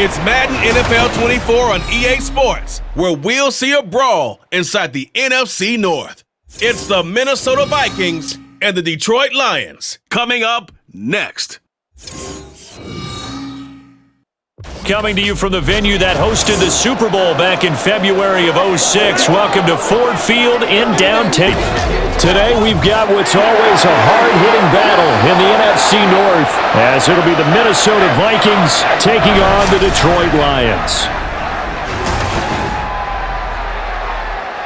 It's Madden NFL 24 on EA Sports, where we'll see a brawl inside the NFC North. It's the Minnesota Vikings and the Detroit Lions. Coming up next. Coming to you from the venue that hosted the Super Bowl back in February of '06. Welcome to Ford Field in downtown. Today we've got what's always a hard-hitting battle in the NFC North, as it'll be the Minnesota Vikings taking on the Detroit Lions.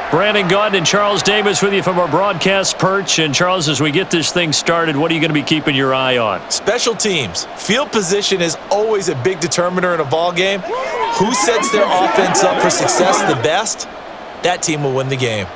Brandon Gaunt and Charles Davis with you from our broadcast perch. And Charles, as we get this thing started, what are you going to be keeping your eye on? Special teams. Field position is always a big determiner in a ball game. Who sets their offense up for success the best? That team will win the game.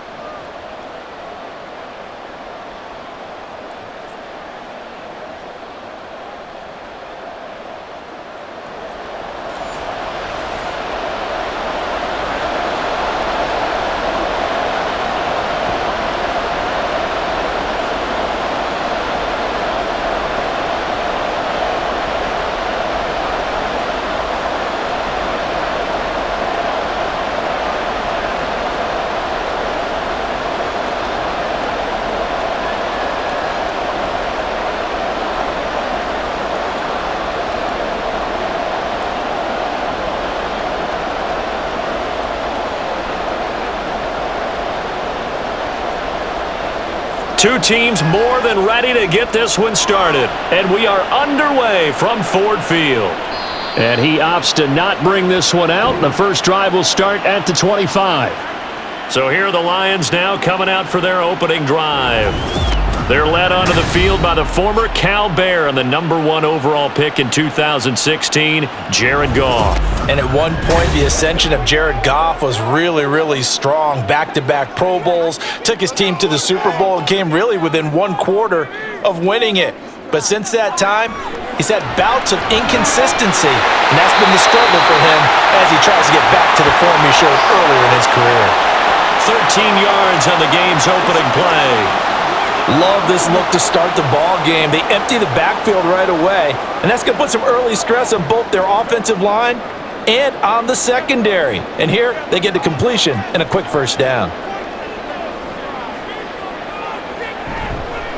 Two teams more than ready to get this one started. And we are underway from Ford Field. And he opts to not bring this one out. The first drive will start at the 25. So here are the Lions now coming out for their opening drive. They're led onto the field by the former Cal Bear and the #1 overall pick in 2016, Jared Goff. And at one point, the ascension of Jared Goff was really, really strong. Back-to-back Pro Bowls, took his team to the Super Bowl and came really within one quarter of winning it. But since that time, he's had bouts of inconsistency, and that's been the struggle for him as he tries to get back to the form he showed earlier in his career. 13 yards on the game's opening play. Love this look to start the ball game. They empty the backfield right away, and that's going to put some early stress on both their offensive line and on the secondary. And here, they get to completion and a quick first down.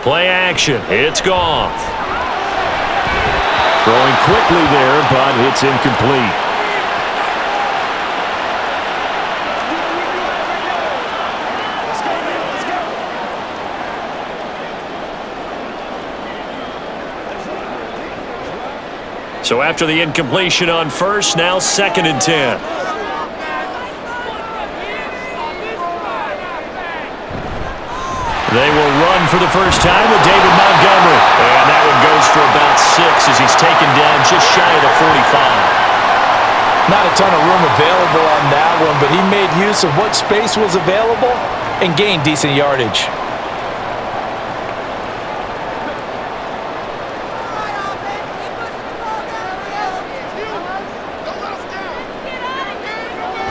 Play action. It's Goff. Throwing quickly there, but it's incomplete. So after the incompletion on first, now 2nd and 10. They will run for the first time with David Montgomery. And that one goes for about 6 as he's taken down just shy of the 45. Not a ton of room available on that one, but he made use of what space was available and gained decent yardage.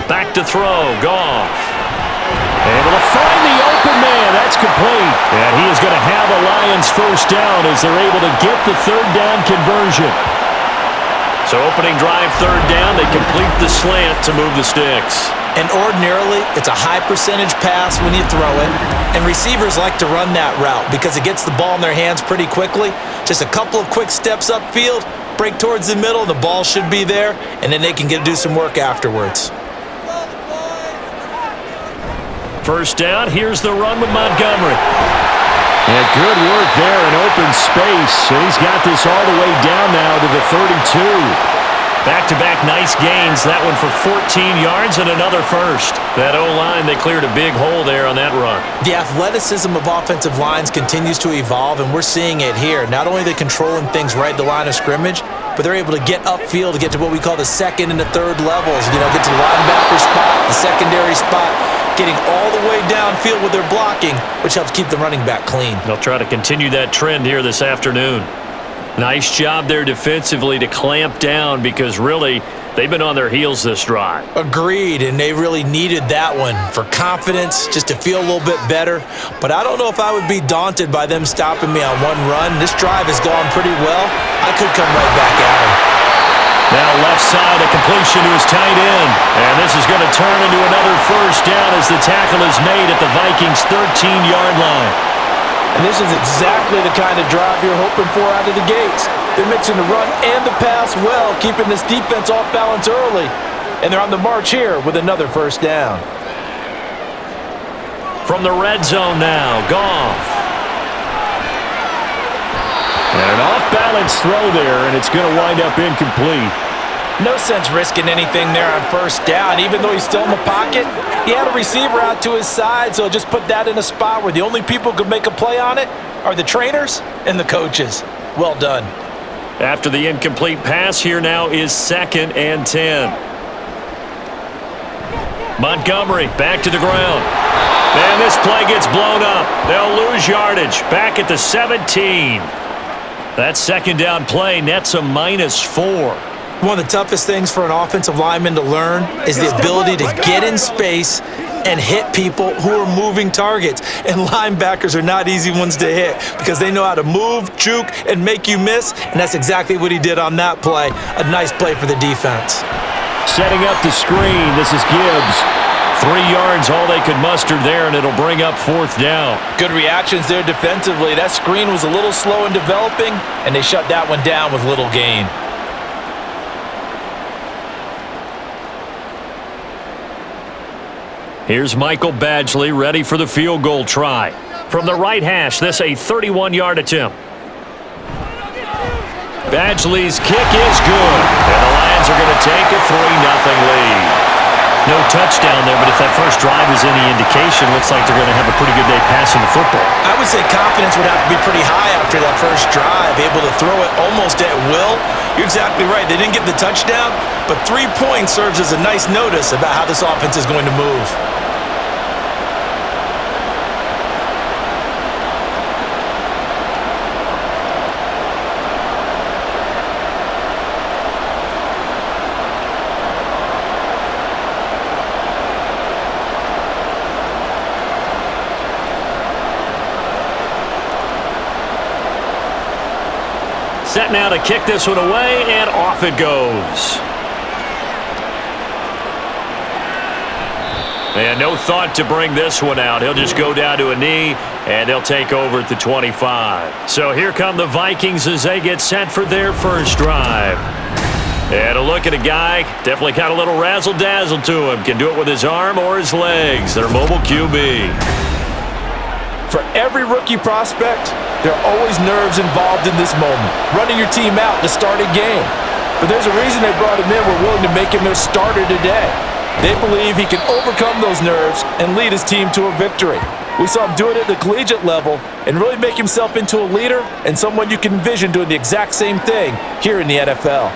Back to throw, Goff. Able to find the open man. That's complete. And he is going to have a Lions first down as they're able to get the third down conversion. So opening drive, third down, they complete the slant to move the sticks. And ordinarily, it's a high percentage pass when you throw it. And receivers like to run that route because it gets the ball in their hands pretty quickly. Just a couple of quick steps upfield, break towards the middle, the ball should be there, and then they can do some work afterwards. First down, here's the run with Montgomery. And good work there in open space. And he's got this all the way down now to the 32. Back-to-back nice gains. That one for 14 yards and another first. That O-line, they cleared a big hole there on that run. The athleticism of offensive lines continues to evolve, and we're seeing it here. Not only are they controlling things right at the line of scrimmage, but they're able to get upfield to get to what we call the second and the third levels. You know, get to the linebacker spot, the secondary spot, getting all the way downfield with their blocking, which helps keep the running back clean. They'll try to continue that trend here this afternoon. Nice job there defensively to clamp down because really they've been on their heels this drive. Agreed, and they really needed that one for confidence, just to feel a little bit better. But I don't know if I would be daunted by them stopping me on one run. This drive has gone pretty well. I could come right back at them. Now left side, a completion to his tight end. And this is going to turn into another first down as the tackle is made at the Vikings' 13-yard line. And this is exactly the kind of drive you're hoping for out of the gates. They're mixing the run and the pass well, keeping this defense off balance early. And they're on the march here with another first down. From the red zone now, Goff. And an off-balance throw there, and it's going to wind up incomplete. No sense risking anything there on first down. Even though he's still in the pocket, he had a receiver out to his side, so just put that in a spot where the only people who can make a play on it are the trainers and the coaches. Well done. After the incomplete pass, here now is 2nd and 10. Montgomery back to the ground. And this play gets blown up. They'll lose yardage. Back at the 17. That second down play nets a -4. One of the toughest things for an offensive lineman to learn is the ability to get in space and hit people who are moving targets. And linebackers are not easy ones to hit because they know how to move, juke, and make you miss. And that's exactly what he did on that play. A nice play for the defense. Setting up the screen. This is Gibbs. 3 yards, all they could muster there, and it'll bring up 4th down. Good reactions there defensively. That screen was a little slow in developing, and they shut that one down with little gain. Here's Michael Badgley ready for the field goal try. From the right hash, this a 31-yard attempt. Badgley's kick is good, and the Lions are going to take a 3-0 lead. No touchdown there, but if that first drive is any indication, looks like they're going to have a pretty good day passing the football. I would say confidence would have to be pretty high after that first drive, able to throw it almost at will. You're exactly right. They didn't get the touchdown, but 3 points serves as a nice notice about how this offense is going to move. Set now to kick this one away, and off it goes. And no thought to bring this one out. He'll just go down to a knee, and they'll take over at the 25. So here come the Vikings as they get set for their first drive. And a look at a guy, definitely got a little razzle-dazzle to him. Can do it with his arm or his legs. Their mobile QB. For every rookie prospect, there are always nerves involved in this moment. Running your team out to start a game. But there's a reason they brought him in. We're willing to make him their starter today. They believe he can overcome those nerves and lead his team to a victory. We saw him do it at the collegiate level and really make himself into a leader and someone you can envision doing the exact same thing here in the NFL.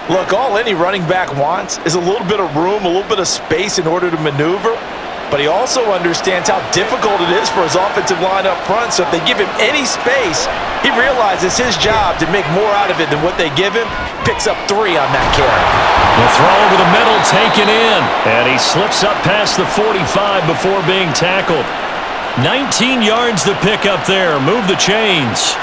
Look, all any running back wants is a little bit of room, a little bit of space in order to maneuver. But he also understands how difficult it is for his offensive line up front. So if they give him any space, he realizes his job to make more out of it than what they give him. Picks up 3 on that carry. The throw over the middle taken in. And he slips up past the 45 before being tackled. 19 yards to pick up there. Move the chains.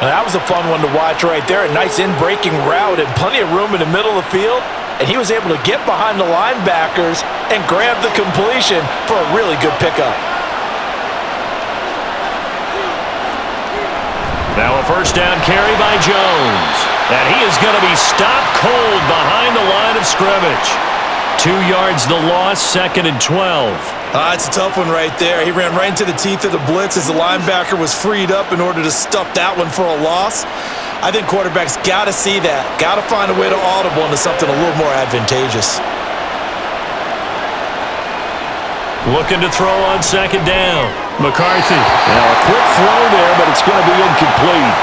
Now, that was a fun one to watch right there. A nice in-breaking route and plenty of room in the middle of the field. And he was able to get behind the linebackers and grab the completion for a really good pickup. Now a first down carry by Jones. And he is going to be stopped cold behind the line of scrimmage. 2 yards the loss, 2nd and 12. It's a tough one right there. He ran right into the teeth of the blitz as the linebacker was freed up in order to stuff that one for a loss. I think quarterbacks got to see that. Got to find a way to audible into something a little more advantageous. Looking to throw on 2nd down. McCarthy. Now a quick throw there, but it's going to be incomplete.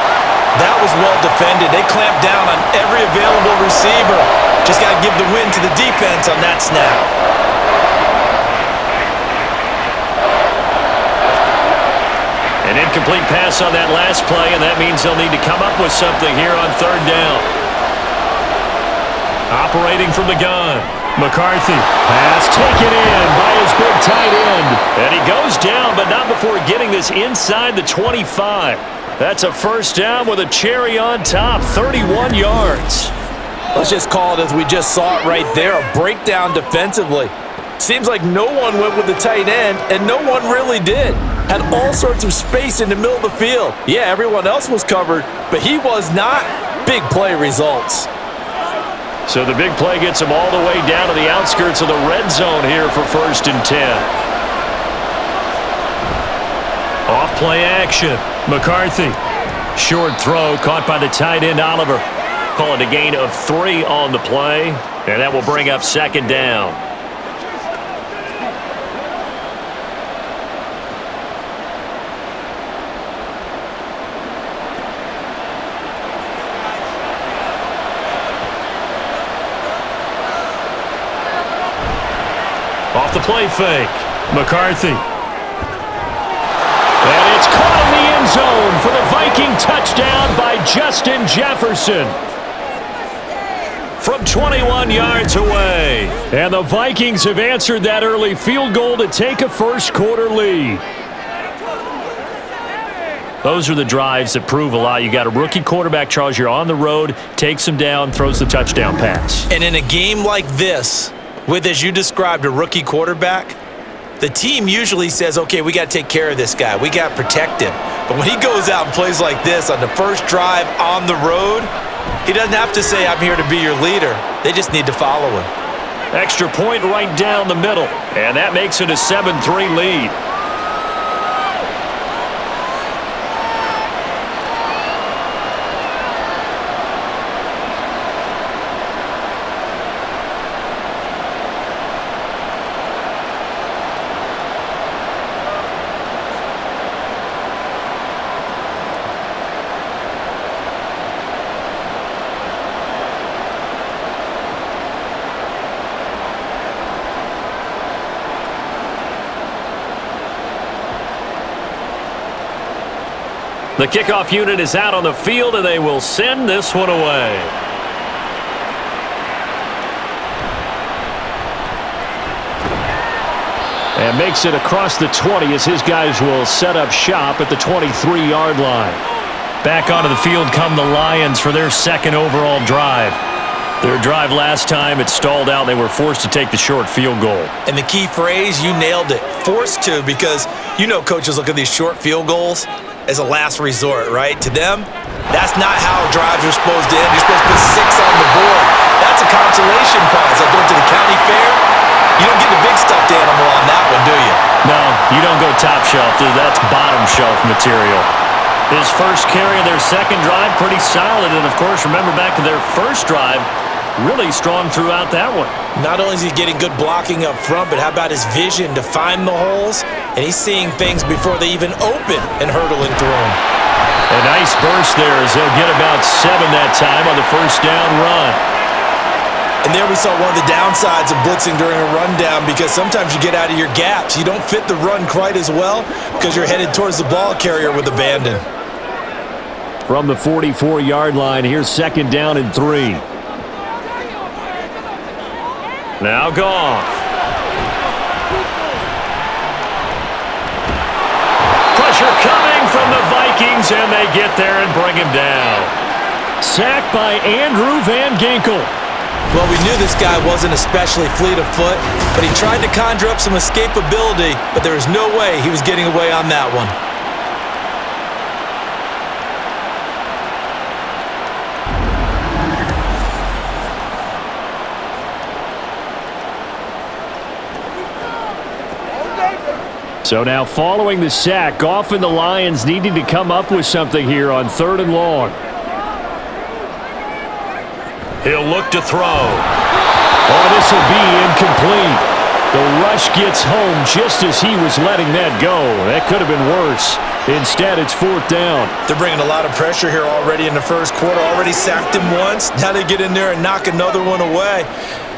That was well defended. They clamped down on every available receiver. Just got to give the win to the defense on that snap. An incomplete pass on that last play, and that means they'll need to come up with something here on 3rd down. Operating from the gun. McCarthy. Pass taken in by his big tight end. And he goes down, but not before getting this inside the 25. That's a first down with a cherry on top, 31 yards. Let's just call it as we just saw it right there, a breakdown defensively. Seems like no one went with the tight end, and no one really did. Had all sorts of space in the middle of the field. Yeah, everyone else was covered, but he was not. Big play results. So the big play gets him all the way down to the outskirts of the red zone here for 1st and 10. Off play action. McCarthy. Short throw caught by the tight end Oliver. Call it a gain of 3 on the play, and that will bring up 2nd down. Off the play fake. McCarthy. And it's caught in the end zone for the Viking touchdown by Justin Jefferson. From 21 yards away. And the Vikings have answered that early field goal to take a first-quarter lead. Those are the drives that prove a lot. You got a rookie quarterback, Charles. You're on the road, takes him down, throws the touchdown pass. And in a game like this, with, as you described, a rookie quarterback, the team usually says, okay, we got to take care of this guy. We got to protect him. But when he goes out and plays like this on the first drive on the road, he doesn't have to say, I'm here to be your leader. They just need to follow him. Extra point right down the middle. And that makes it a 7-3 lead. The kickoff unit is out on the field, and they will send this one away. And makes it across the 20 as his guys will set up shop at the 23-yard line. Back onto the field come the Lions for their 2nd overall drive. Their drive last time, it stalled out. They were forced to take the short field goal. And the key phrase, you nailed it. Forced to, because you know coaches look at these short field goals as a last resort, right? To them, that's not how drives are supposed to end. You're supposed to put 6 on the board. That's a consolation prize. Like going to the county fair, you don't get the big stuffed animal on that one, do you? No, you don't go top shelf, dude. That's bottom shelf material. His first carry of their 2nd drive, pretty solid. And, of course, remember back to their first drive, really strong throughout that one. Not only is he getting good blocking up front, but how about his vision to find the holes? And he's seeing things before they even open and hurtling through them. A nice burst there as they'll get about 7 that time on the first down run. And there we saw one of the downsides of blitzing during a rundown, because sometimes you get out of your gaps. You don't fit the run quite as well because you're headed towards the ball carrier with abandon. From the 44-yard line, here's 2nd down and 3. Now Goff. Pressure coming from the Vikings, and they get there and bring him down. Sacked by Andrew Van Ginkel. Well, we knew this guy wasn't especially fleet of foot, but he tried to conjure up some escapability, but there was no way he was getting away on that one. So now following the sack, Goff and the Lions needing to come up with something here on 3rd and long. He'll look to throw. Oh, this will be incomplete. The rush gets home just as he was letting that go. That could have been worse. Instead, it's 4th down. They're bringing a lot of pressure here already in the first quarter. Already sacked him once. Now they get in there and knock another one away.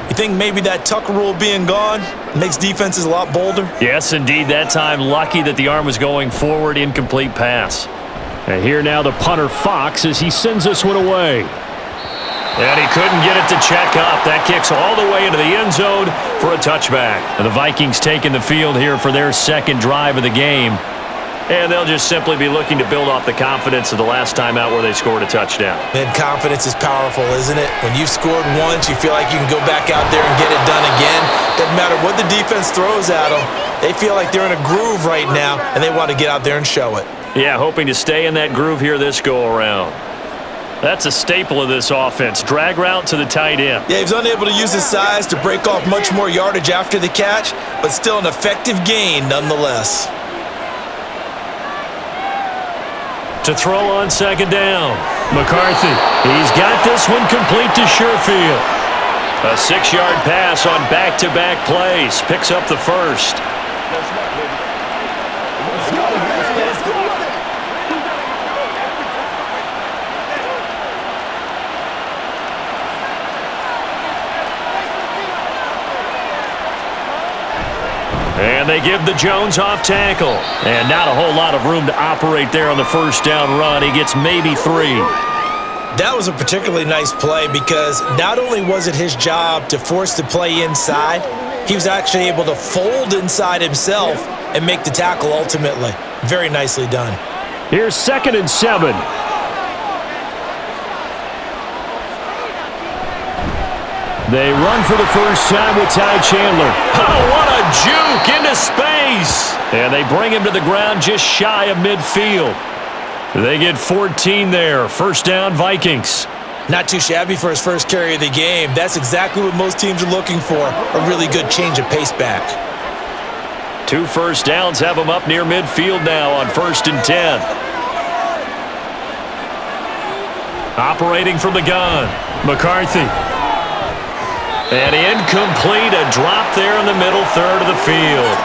You think maybe that tuck rule being gone makes defenses a lot bolder? Yes, indeed. That time, lucky that the arm was going forward, incomplete pass. And here now the punter, Fox, as he sends this one away. And he couldn't get it to check up. That kicks all the way into the end zone for a touchback. And the Vikings taking the field here for their 2nd drive of the game. And they'll just simply be looking to build off the confidence of the last time out where they scored a touchdown. And confidence is powerful, isn't it? When you've scored once, you feel like you can go back out there and get it done again. Doesn't matter what the defense throws at them. They feel like they're in a groove right now, and they want to get out there and show it. Yeah, hoping to stay in that groove here this go-around. That's a staple of this offense. Drag route to the tight end. Yeah, he was unable to use his size to break off much more yardage after the catch, but still an effective gain nonetheless. To throw on second down. McCarthy. He's got this one complete to Sherfield. A 6-yard pass on back-to-back plays. Picks up the first. And they give the Jones off tackle. And not a whole lot of room to operate there on the first down run. He gets maybe 3. That was a particularly nice play because not only was it his job to force the play inside, he was actually able to fold inside himself and make the tackle ultimately. Very nicely done. Here's 2nd and 7. They run for the first time with Ty Chandler. Oh, what a juke into space. And they bring him to the ground just shy of midfield. They get 14 there. First down, Vikings. Not too shabby for his first carry of the game. That's exactly what most teams are looking for, a really good change of pace back. 2 first downs have him up near midfield now on 1st and 10. Operating from the gun, McCarthy. And incomplete, a drop there in the middle third of the field.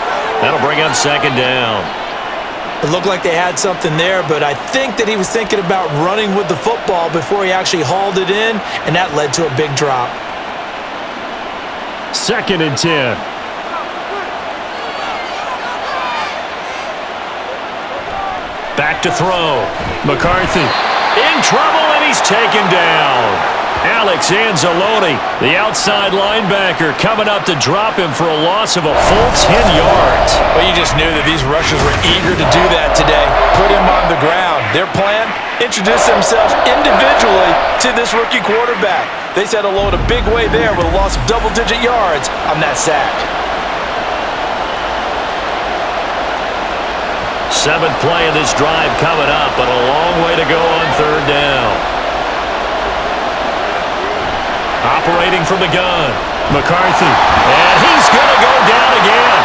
That'll bring up 2nd down. It looked like they had something there, but I think that he was thinking about running with the football before he actually hauled it in, and that led to a big drop. 2nd and 10. Back to throw. McCarthy in trouble, and he's taken down. Alex Anzalone, the outside linebacker, coming up to drop him for a loss of a full 10 yards. Well, you just knew that these rushers were eager to do that today. Put him on the ground. Their plan? Introduce themselves individually to this rookie quarterback. They said hello in a big way there with a loss of double-digit yards on that sack. 7th play of this drive coming up, but a long way to go on 3rd down. Operating from the gun, McCarthy, and he's going to go down again.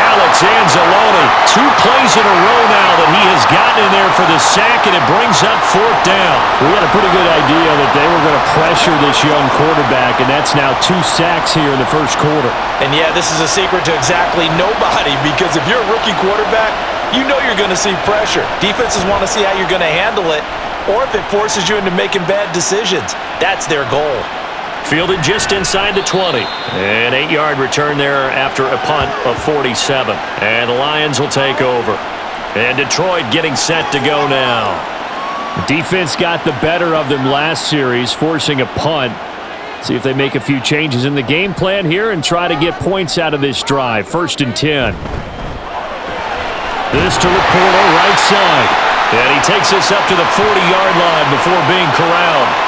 Alex Anzalone, 2 plays in a row now that he has gotten in there for the sack, and it brings up 4th down. We had a pretty good idea that they were going to pressure this young quarterback, and that's now 2 sacks here in the first quarter. And yeah, this is a secret to exactly nobody, because if you're a rookie quarterback, you know you're going to see pressure. Defenses want to see how you're going to handle it, or if it forces you into making bad decisions. That's their goal. Fielded just inside the 20. An 8-yard return there after a punt of 47. And the Lions will take over. And Detroit getting set to go now. Defense got the better of them last series, forcing a punt. See if they make a few changes in the game plan here and try to get points out of this drive. 1st and 10. This to Laporta, right side. And he takes us up to the 40-yard line before being corralled.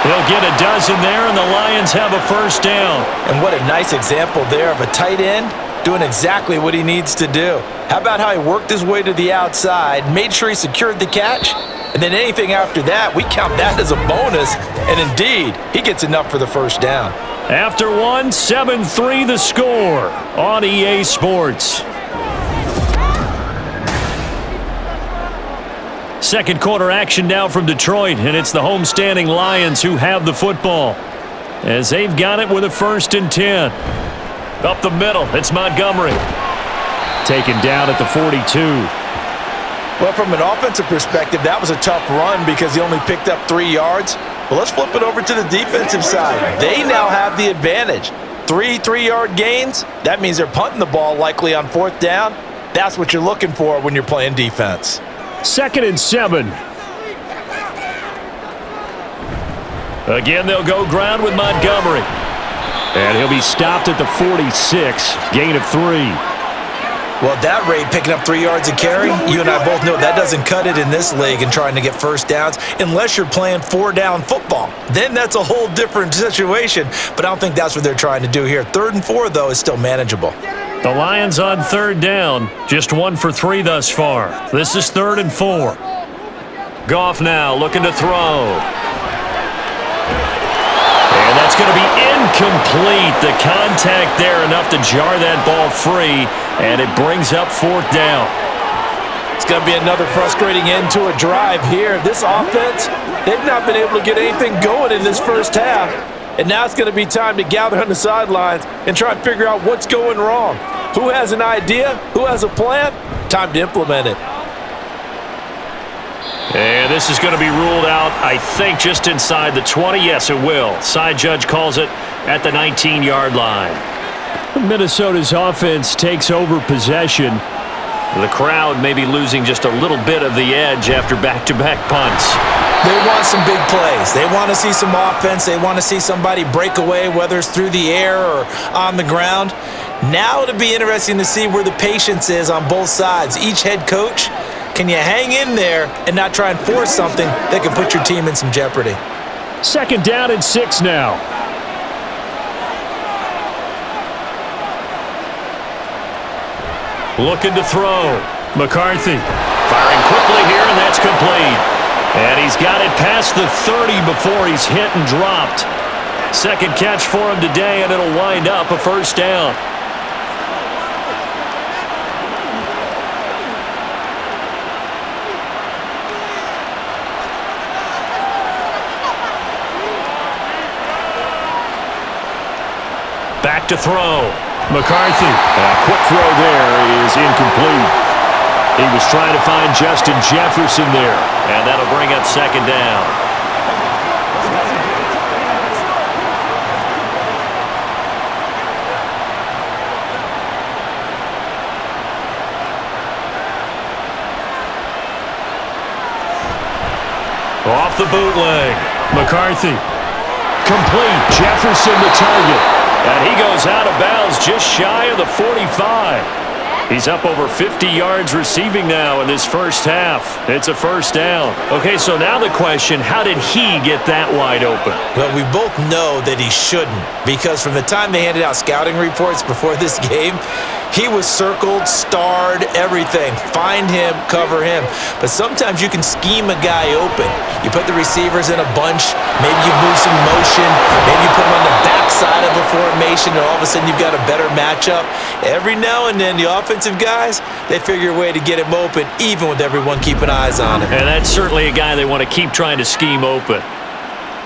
He'll get a dozen there, and the Lions have a first down. And what a nice example there of a tight end doing exactly what he needs to do. How about how he worked his way to the outside, made sure he secured the catch, and then anything after that, we count that as a bonus. And indeed, he gets enough for the first down. After 1, 7-3 the score on EA Sports. Second quarter action now from Detroit, and it's the homestanding Lions who have the football as they've got it with a 1st and 10. Up the middle, it's Montgomery. Taken down at the 42. Well, from an offensive perspective, that was a tough run because he only picked up 3 yards. But let's flip it over to the defensive side. They now have the advantage. 3 3-yard gains, that means they're punting the ball likely on 4th down. That's what you're looking for when you're playing defense. 2nd and 7. Again, they'll go ground with Montgomery. And he'll be stopped at the 46. Gain of 3. Well, at that rate, picking up 3 yards a carry, you and I both know that doesn't cut it in this league and trying to get first downs unless you're playing 4-down football. Then that's a whole different situation, but I don't think that's what they're trying to do here. 3rd and 4, though, is still manageable. The Lions on 3rd down, just 1 for 3 thus far. This is 3rd and 4. Goff now looking to throw. And that's going to be incomplete. The contact there enough to jar that ball free, and it brings up 4th down. It's going to be another frustrating end to a drive here. This offense, they've not been able to get anything going in this first half. And now it's going to be time to gather on the sidelines and try and figure out what's going wrong. Who has an idea? Who has a plan? Time to implement it. And this is going to be ruled out, I think, just inside the 20. Yes, it will. Side judge calls it at the 19-yard line. Minnesota's offense takes over possession. The crowd may be losing just a little bit of the edge after back-to-back punts. They want some big plays. They want to see some offense. They want to see somebody break away, whether it's through the air or on the ground. Now it'll be interesting to see where the patience is on both sides. Each head coach, can you hang in there and not try and force something that can put your team in some jeopardy? 2nd down and 6 now. Looking to throw. McCarthy firing quickly here, and that's complete. And he's got it past the 30 before he's hit and dropped. 2nd catch for him today, and it'll wind up a 1st down. Back to throw. McCarthy. A quick throw there is incomplete. He was trying to find Justin Jefferson there, and that'll bring up 2nd down. Off the bootleg. McCarthy. Complete. Jefferson the target. And he goes out of bounds just shy of the 45. He's up over 50 yards receiving now in this first half. It's a 1st down. Okay, so now the question, how did he get that wide open? Well, we both know that he shouldn't, because from the time they handed out scouting reports before this game, he was circled, starred, everything. Find him, cover him. But sometimes you can scheme a guy open. You put the receivers in a bunch, maybe you move some motion, maybe you put him on the backside of a formation, and all of a sudden you've got a better matchup. Every now and then, the offensive guys, they figure a way to get him open, even with everyone keeping eyes on him. And that's certainly a guy they want to keep trying to scheme open.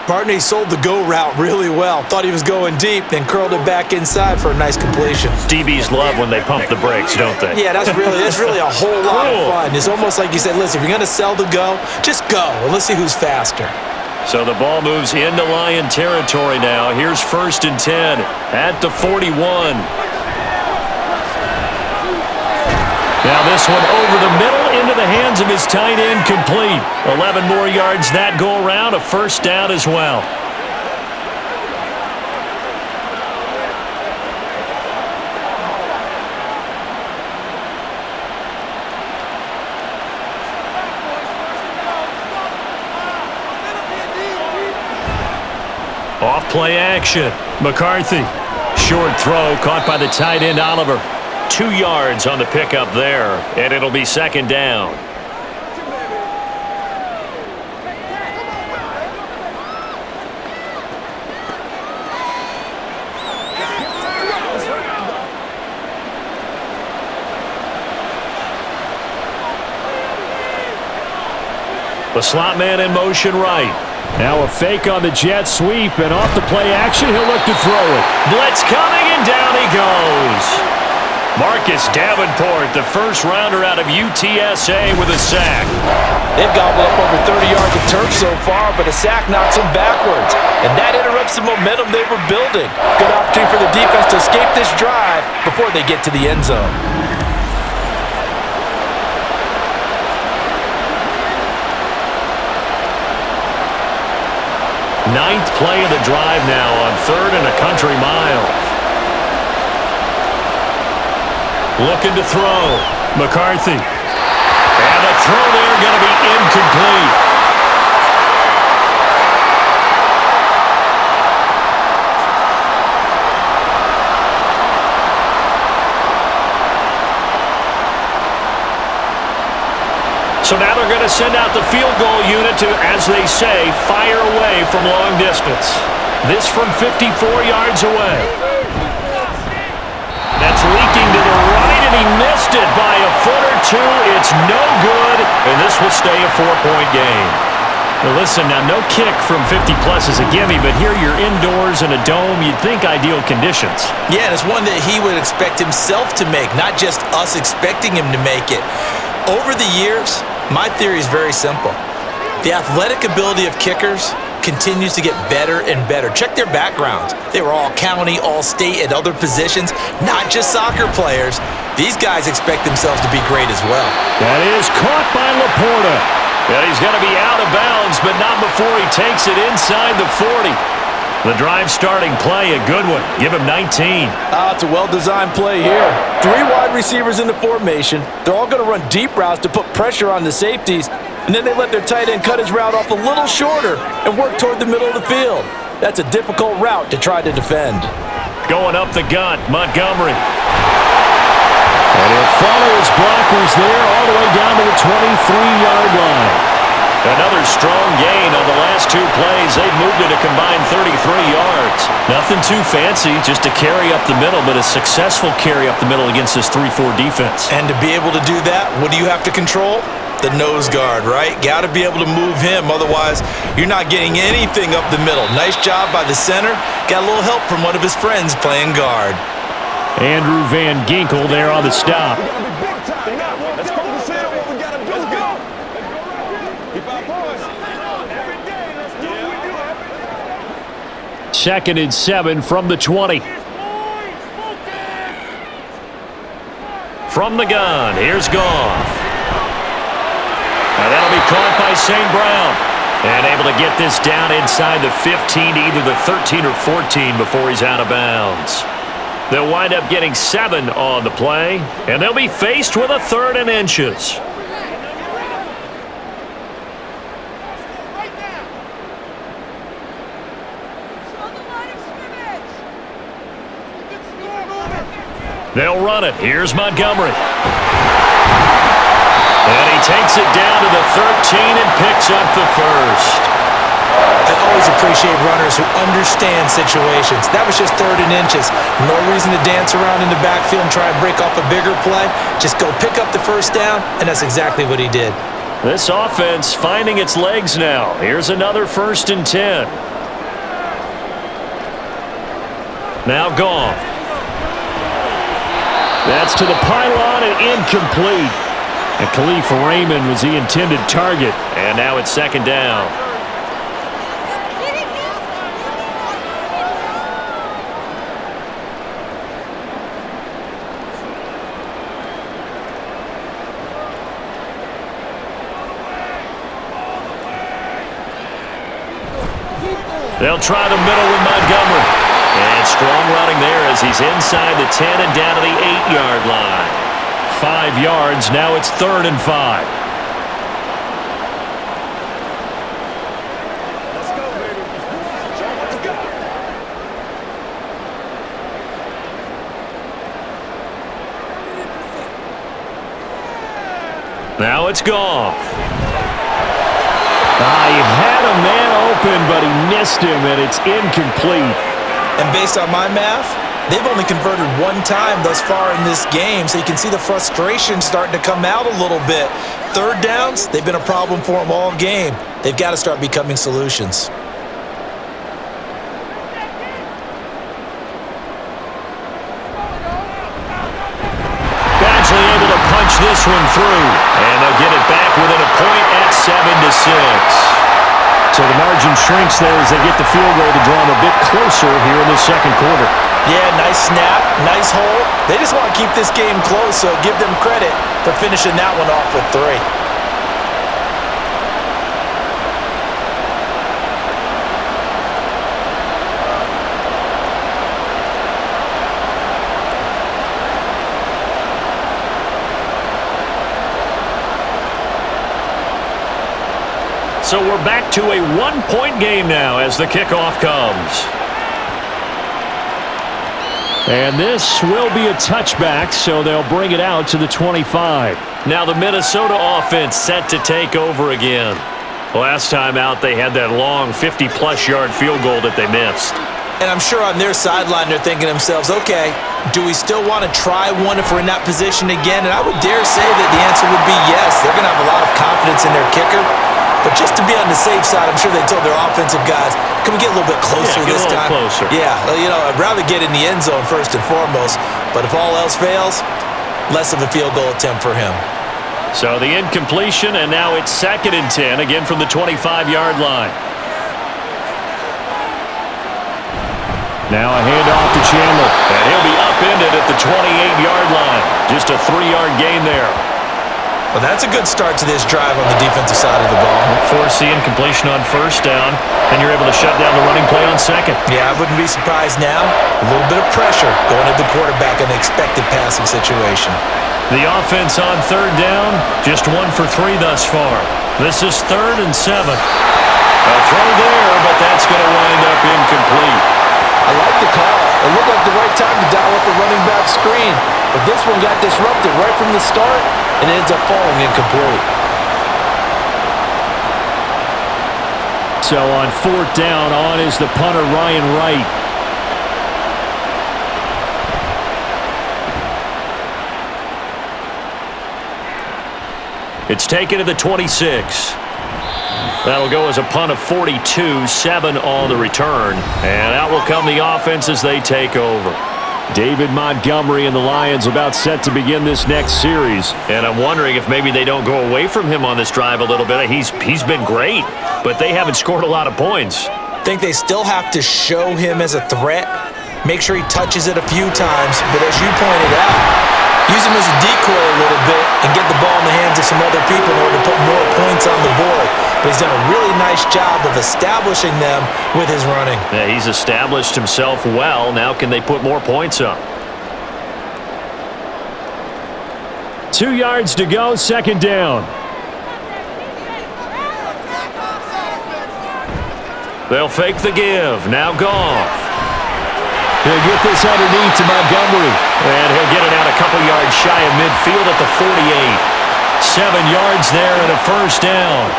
Partner sold the go route really well. Thought he was going deep, then curled it back inside for a nice completion. DBs love when they pump the brakes, don't they? Yeah, that's really a whole lot of fun. It's almost like you said, listen, if you're going to sell the go, just go, and let's see who's faster. So the ball moves into Lion territory now. Here's 1st and 10 at the 41. Now this one over the middle into the hands of his tight end, complete. 11 more yards that go around, a 1st down as well. Off play action. McCarthy. Short throw caught by the tight end Oliver. 2 yards on the pickup there, and it'll be 2nd down. The slot man in motion right. Now a fake on the jet sweep, and off the play action, he'll look to throw it. Blitz coming, and down he goes. Marcus Davenport, the first rounder out of UTSA with a sack. They've gobbled up over 30 yards of turf so far, but a sack knocks them backwards. And that interrupts the momentum they were building. Good opportunity for the defense to escape this drive before they get to the end zone. Ninth play of the drive now on 3rd and a country mile. Looking to throw. McCarthy. And the throw there going to be incomplete. So now they're going to send out the field goal unit to, as they say, fire away from long distance. This from 54 yards away. That's leaking to the right, and he missed it by a foot or two. It's no good, and this will stay a 4-point game. Well, listen, now no kick from 50-plus is a gimme, but here you're indoors in a dome. You'd think ideal conditions. Yeah, and it's one that he would expect himself to make, not just us expecting him to make it. Over the years, my theory is very simple. The athletic ability of kickers continues to get better and better. Check their backgrounds. They were all county, all state, at other positions, not just soccer players. These guys expect themselves to be great as well. That is caught by Laporta. Yeah, he's going to be out of bounds, but not before he takes it inside the 40. The drive starting play, a good one. Give him 19. It's a well-designed play here. 3 wide receivers in the formation. They're all going to run deep routes to put pressure on the safeties, and then they let their tight end cut his route off a little shorter and work toward the middle of the field. That's a difficult route to try to defend. Going up the gut, Montgomery. And he'll follow his blockers there all the way down to the 23-yard line. Another strong gain on the last 2 plays. They've moved it a combined 33 yards. Nothing too fancy, just a carry up the middle, but a successful carry up the middle against this 3-4 defense. And to be able to do that, what do you have to control? The nose guard, right? Got to be able to move him, otherwise you're not getting anything up the middle. Nice job by the center. Got a little help from one of his friends playing guard. Andrew Van Ginkel there on the stop. Second and 7 from the 20. From the gun, here's Goff. And that'll be caught by St. Brown. And able to get this down inside the 15 to either the 13 or 14 before he's out of bounds. They'll wind up getting 7 on the play, and they'll be faced with a 3rd and inches. They'll run it. Here's Montgomery. And he takes it down to the 13 and picks up the first. I always appreciate runners who understand situations. That was just 3rd and inches. No reason to dance around in the backfield and try and break off a bigger play. Just go pick up the first down, and that's exactly what he did. This offense finding its legs now. Here's another 1st and 10. Now Goff. That's to the pylon and incomplete. And Khalif Raymond was the intended target. And now it's 2nd down. They'll try the middle with Montgomery. And strong running there as he's inside the 10 and down to the 8-yard line. 5 yards, now it's 3rd and 5. Now it's Goff. He had a man open, but he missed him, and it's incomplete. And based on my math, they've only converted 1 time thus far in this game, so you can see the frustration starting to come out a little bit. 3rd downs, they've been a problem for them all game. They've got to start becoming solutions. Badgley able to punch this one through, and they'll get it back within a point at 7-6. So the margin shrinks there as they get the field goal to draw them a bit closer here in the 2nd quarter. Yeah, nice snap, nice hole. They just want to keep this game close, so give them credit for finishing that one off with 3. So we're back to a one-point game now as the kickoff comes. And this will be a touchback, so they'll bring it out to the 25. Now the Minnesota offense set to take over again. Last time out, they had that long 50-plus yard field goal that they missed. And I'm sure on their sideline they're thinking to themselves, okay, do we still want to try one if we're in that position again? And I would dare say that the answer would be yes. They're going to have a lot of confidence in their kicker. But just to be on the safe side, I'm sure they told their offensive guys, can we get a little bit closer this time? Closer. Yeah, you know, I'd rather get in the end zone first and foremost. But if all else fails, less of a field goal attempt for him. So the incompletion, and now it's 2nd and 10, again from the 25-yard line. Now a handoff to Chandler. And he'll be upended at the 28-yard line. Just a 3-yard gain there. Well, that's a good start to this drive on the defensive side of the ball. Force the incompletion on 1st down, and you're able to shut down the running play on 2nd. Yeah, I wouldn't be surprised now. A little bit of pressure going at the quarterback in the expected passing situation. The offense on 3rd down, just 1 for 3 thus far. This is 3rd and 7. A throw there, but that's going to wind up incomplete. I like the call. It looked like the right time to dial up a running back screen. But this one got disrupted right from the start and ends up falling incomplete. So on 4th down, on is the punter, Ryan Wright. It's taken to the 26. That'll go as a punt of 42, 7 on the return. And out will come the offense as they take over. David Montgomery and the Lions about set to begin this next series. And I'm wondering if maybe they don't go away from him on this drive a little bit. He's been great, but they haven't scored a lot of points. I think they still have to show him as a threat. Make sure he touches it a few times. But as you pointed out, use him as a decoy a little bit and get the ball in the hands of some other people in order to put more points on the board. But he's done a really nice job of establishing them with his running. Yeah, he's established himself well. Now can they put more points up? 2 yards to go, 2nd down. They'll fake the give. Now Goff. He'll get this underneath to Montgomery. And he'll get it out a couple yards shy of midfield at the 48. 7 yards there and a 1st down.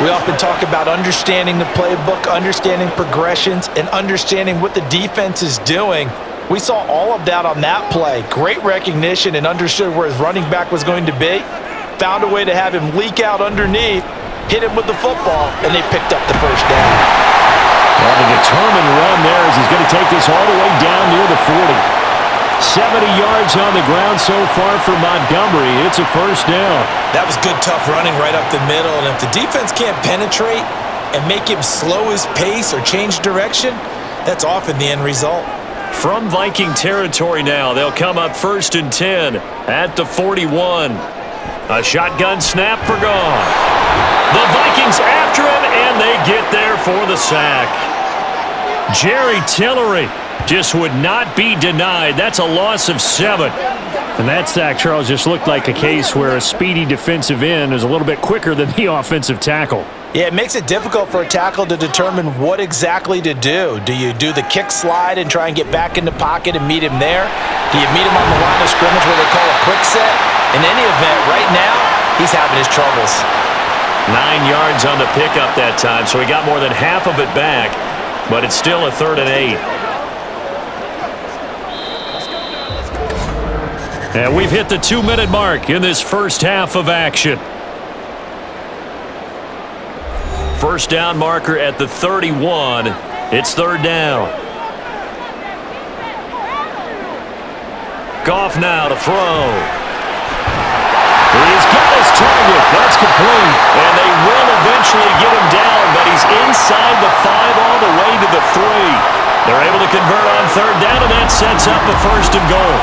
We often talk about understanding the playbook, understanding progressions, and understanding what the defense is doing. We saw all of that on that play. Great recognition and understood where his running back was going to be. Found a way to have him leak out underneath, hit him with the football, and they picked up the 1st down. Well, a determined run there as he's going to take this all the way down near the 40. 70 yards on the ground so far for Montgomery. It's a 1st down. That was good, tough running right up the middle. And if the defense can't penetrate and make him slow his pace or change direction, that's often the end result. From Viking territory now, they'll come up 1st and 10 at the 41. A shotgun snap for Goff. The Vikings after him, and they get there for the sack. Jerry Tillery just would not be denied. That's a loss of 7. And that sack, Charles, just looked like a case where a speedy defensive end is a little bit quicker than the offensive tackle. Yeah, it makes it difficult for a tackle to determine what exactly to do. Do you do the kick slide and try and get back in the pocket and meet him there? Do you meet him on the line of scrimmage where they call a quick set? In any event, right now, he's having his troubles. 9 yards on the pickup that time, so he got more than half of it back, but it's still a 3rd and 8. And we've hit the 2-minute mark in this first half of action. 1st down marker at the 31. It's 3rd down. Goff now to throw. He's got his target. That's complete. And they will eventually get him down, but he's inside the 5 all the way to the 3. They're able to convert on 3rd down, and that sets up a 1st and goal.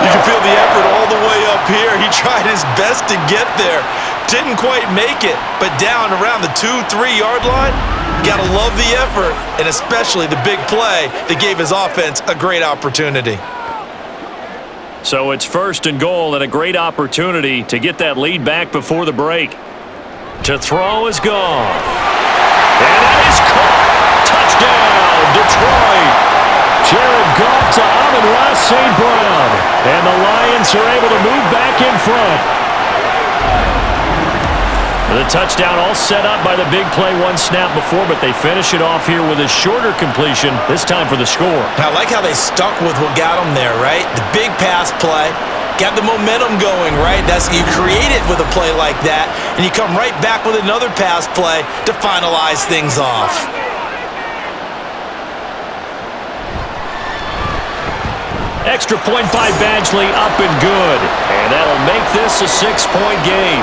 You can feel the effort all the way up here. He tried his best to get there. Didn't quite make it, but down around the 2-3 yard line, gotta love the effort, and especially the big play that gave his offense a great opportunity. So it's 1st and goal and a great opportunity to get that lead back before the break. To throw is Goff. And that is caught. Touchdown, Detroit. Jared Goff to Amon-Ra St. Brown. And the Lions are able to move back in front. The touchdown all set up by the big play one snap before, but they finish it off here with a shorter completion, this time for the score. I like how they stuck with what got them there, right? The big pass play, got the momentum going, right? You create it with a play like that, and you come right back with another pass play to finalize things off. Extra point by Badgley, up and good. And that'll make this a 6-point game.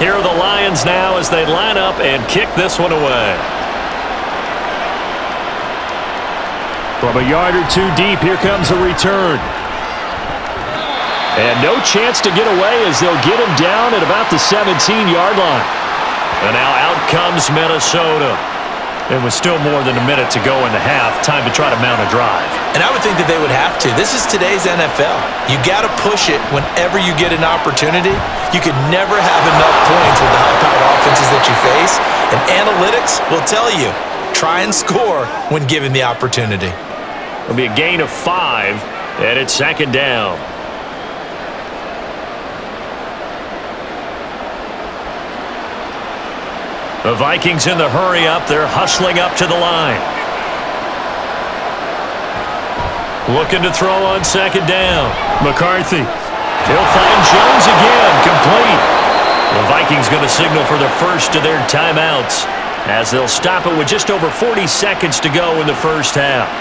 Here are the Lions now as they line up and kick this one away. From a yard or two deep, here comes a return. And no chance to get away as they'll get him down at about the 17-yard line. And now out comes Minnesota. And with still more than a minute to go in the half, time to try to mount a drive. And I would think that they would have to. This is today's NFL. You got to push it whenever you get an opportunity. You could never have enough points with the high-powered offenses that you face. And analytics will tell you, try and score when given the opportunity. It'll be a gain of 5, and it's second down. The Vikings in the hurry up. They're hustling up to the line. Looking to throw on second down. McCarthy. He'll find Jones again. Complete. The Vikings going to signal for the first of their timeouts as they'll stop it with just over 40 seconds to go in the first half.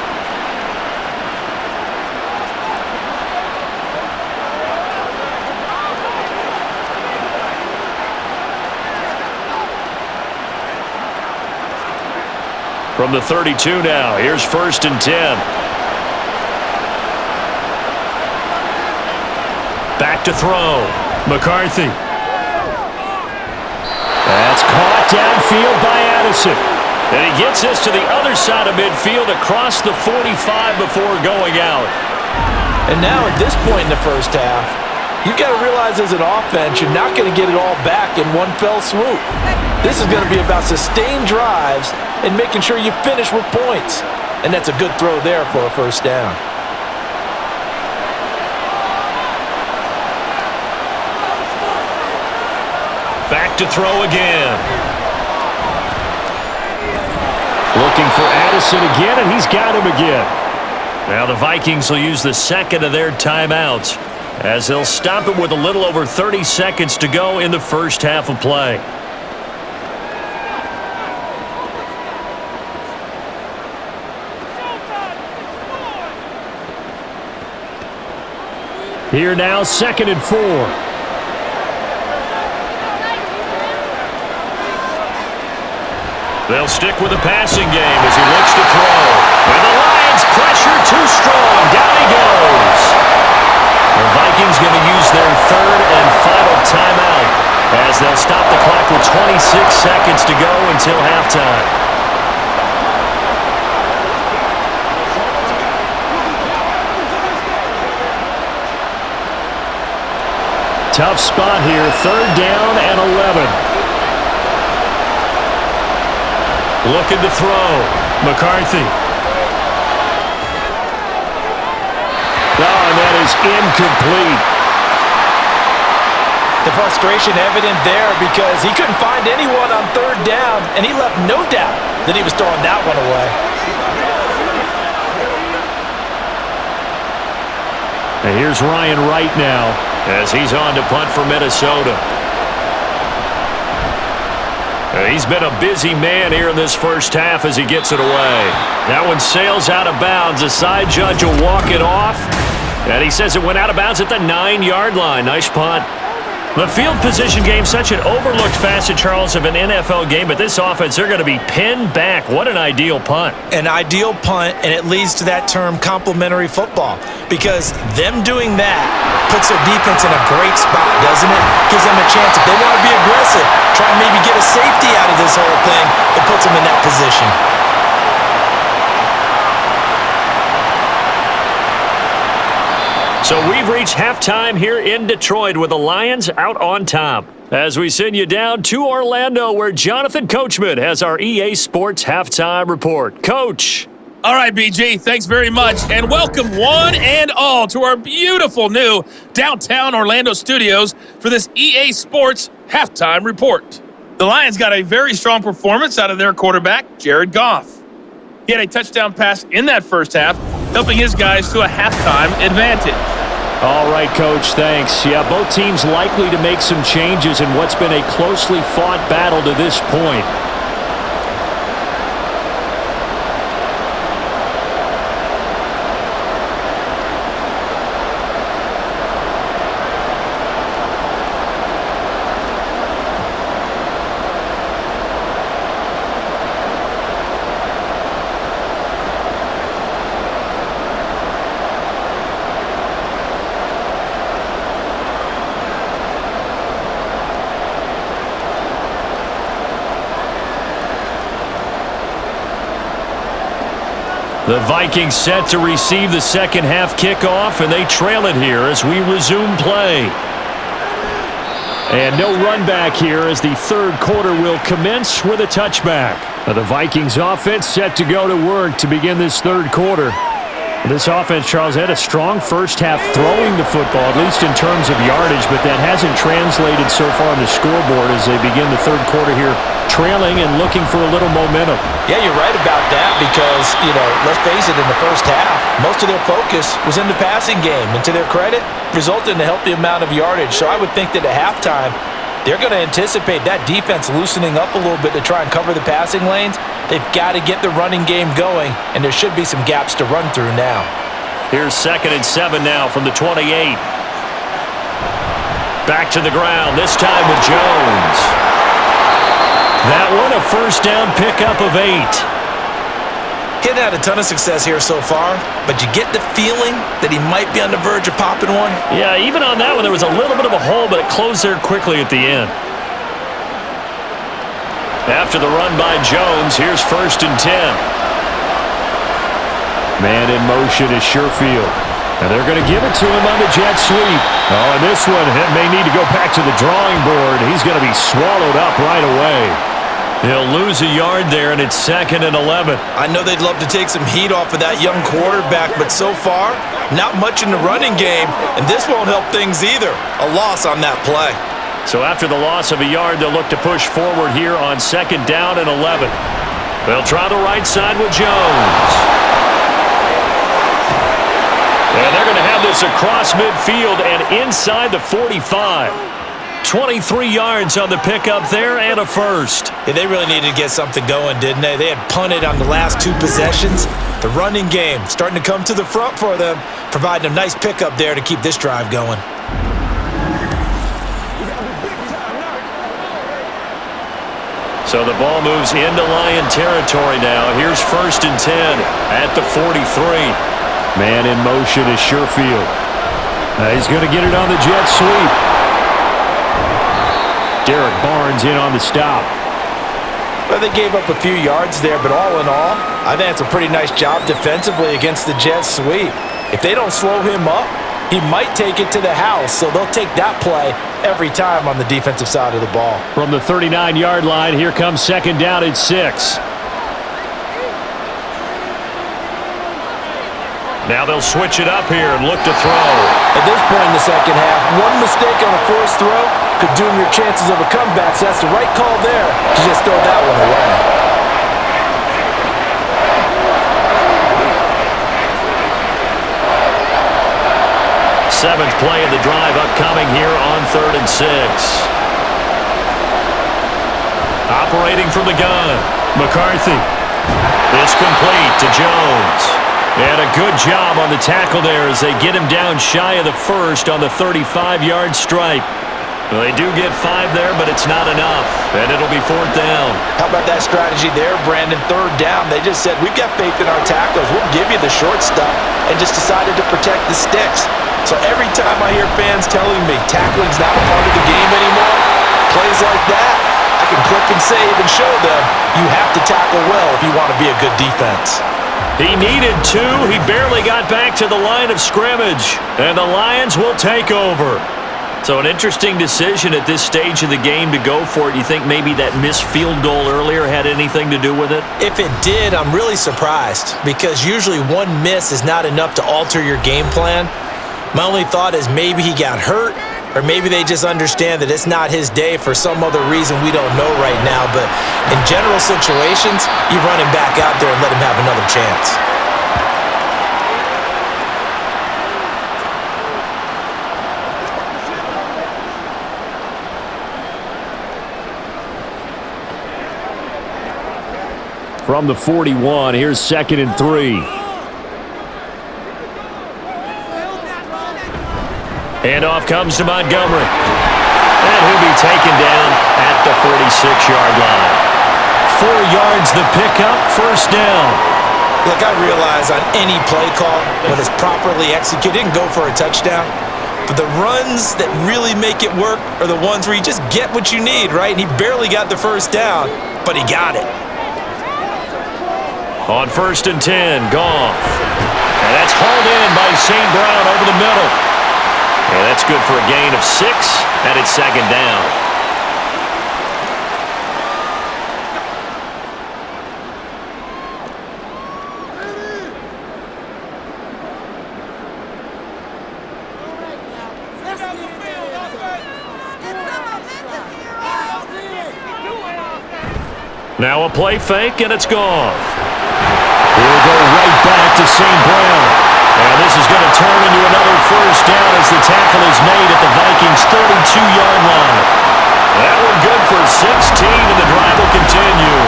From the 32 now, here's 1st and 10. Back to throw. McCarthy. That's caught downfield by Addison. And he gets this to the other side of midfield across the 45 before going out. And now at this point in the first half, you've got to realize as an offense, you're not going to get it all back in one fell swoop. This is going to be about sustained drives and making sure you finish with points. And that's a good throw there for a first down. Back to throw again. Looking for Addison again, and he's got him again. Now the Vikings will use the second of their timeouts as they'll stop it with a little over 30 seconds to go in the first half of play. Here now, 2nd and 4. They'll stick with the passing game as he looks to throw. And the Lions pressure too strong. Down he goes. The Vikings going to use their 3rd and final timeout as they'll stop the clock with 26 seconds to go until halftime. Tough spot here, 3rd down and 11. Looking to throw. McCarthy. Oh, and that is incomplete. The frustration evident there because he couldn't find anyone on 3rd down, and he left no doubt that he was throwing that one away. And here's Ryan Wright now as he's on to punt for Minnesota. He's been a busy man here in this first half as he gets it away. That one sails out of bounds. The side judge will walk it off. And he says it went out of bounds at the 9-yard line. Nice punt. The field position game, such an overlooked facet, Charles, of an NFL game, but this offense, they're going to be pinned back. What an ideal punt. An ideal punt, and it leads to that term complementary football, because them doing that puts their defense in a great spot, doesn't it? Gives them a chance. If they want to be aggressive, try and maybe get a safety out of this whole thing, it puts them in that position. So we've reached halftime here in Detroit with the Lions out on top. As we send you down to Orlando, where Jonathan Coachman has our EA Sports halftime report. Coach. All right, BG, thanks very much, and welcome one and all to our beautiful new downtown Orlando studios for this EA Sports halftime report. The Lions got a very strong performance out of their quarterback, Jared Goff. He had a touchdown pass in that first half, helping his guys to a halftime advantage. All right, Coach, thanks. Yeah, both teams likely to make some changes in what's been a closely fought battle to this point. The Vikings set to receive the second half kickoff, and they trail it here as we resume play. And no run back here as the third quarter will commence with a touchback. The Vikings offense set to go to work to begin this third quarter. This offense, Charles, had a strong first half throwing the football, at least in terms of yardage, but that hasn't translated so far on the scoreboard as they begin the third quarter here, trailing and looking for a little momentum. Yeah, you're right about that because, let's face it, in the first half, most of their focus was in the passing game. And to their credit, resulted in a healthy amount of yardage. So I would think that at halftime, they're going to anticipate that defense loosening up a little bit to try and cover the passing lanes. They've got to get the running game going, and there should be some gaps to run through now. Here's 2nd and 7 now from the 28. Back to the ground, this time with Jones. That one a first down pickup of 8. He hadn't had a ton of success here so far, but you get the feeling that he might be on the verge of popping one. Yeah, even on that one, there was a little bit of a hole, but it closed there quickly at the end. After the run by Jones, here's 1st and 10. Man in motion is Sherfield. And they're going to give it to him on the jet sweep. Oh, and this one may need to go back to the drawing board. He's going to be swallowed up right away. He'll lose a yard there, and it's 2nd and 11. I know they'd love to take some heat off of that young quarterback, but so far, not much in the running game, and this won't help things either. A loss on that play. So after the loss of a yard, they'll look to push forward here on 2nd down and 11. They'll try the right side with Jones. And they're going to have this across midfield and inside the 45. 23 yards on the pickup there and a first. Yeah, they really needed to get something going, didn't they? They had punted on the last 2 possessions. The running game starting to come to the front for them, providing a nice pickup there to keep this drive going. So the ball moves into Lion territory now. Here's 1st and 10 at the 43. Man in motion is Sherfield. He's going to get it on the jet sweep. Derek Barnes in on the stop. Well, they gave up a few yards there, but all in all, I think it's a pretty nice job defensively against the jet sweep. If they don't slow him up, he might take it to the house, so they'll take that play every time on the defensive side of the ball. From the 39-yard line, here comes 2nd down at 6. Now they'll switch it up here and look to throw. At this point in the second half, one mistake on a forced throw could doom your chances of a comeback, so that's the right call there to just throw that one away. 7th play of the drive upcoming here on 3rd and 6. Operating from the gun, McCarthy. It's complete to Jones. And a good job on the tackle there as they get him down shy of the first on the 35-yard stripe. Well, they do get 5 there, but it's not enough, and it'll be 4th down. How about that strategy there, Brandon? 3rd down. They just said, we've got faith in our tacklers. We'll give you the short stuff, and just decided to protect the sticks. So every time I hear fans telling me tackling's not a part of the game anymore, plays like that, I can click and save and show them you have to tackle well if you want to be a good defense. He needed 2. He barely got back to the line of scrimmage, and the Lions will take over. So an interesting decision at this stage of the game to go for it. You think maybe that missed field goal earlier had anything to do with it? If it did, I'm really surprised because usually one miss is not enough to alter your game plan. My only thought is maybe he got hurt or maybe they just understand that it's not his day for some other reason we don't know right now. But in general situations, you run him back out there and let him have another chance. From the 41, here's 2nd and 3. Handoff comes to Montgomery. And he'll be taken down at the 46-yard line. 4 yards the pickup, 1st down. Look, I realize on any play call, when it's properly executed, it can go for a touchdown. But the runs that really make it work are the ones where you just get what you need, right? And he barely got the 1st down, but he got it. On 1st and 10, Goff. And that's hauled in by St. Brown over the middle. And that's good for a gain of 6, and it's 2nd down. Now a play fake, and it's Goff. He'll go right back to St. Brown. And this is going to turn into another 1st down as the tackle is made at the Vikings' 32-yard line. That one good for 16, and the drive will continue.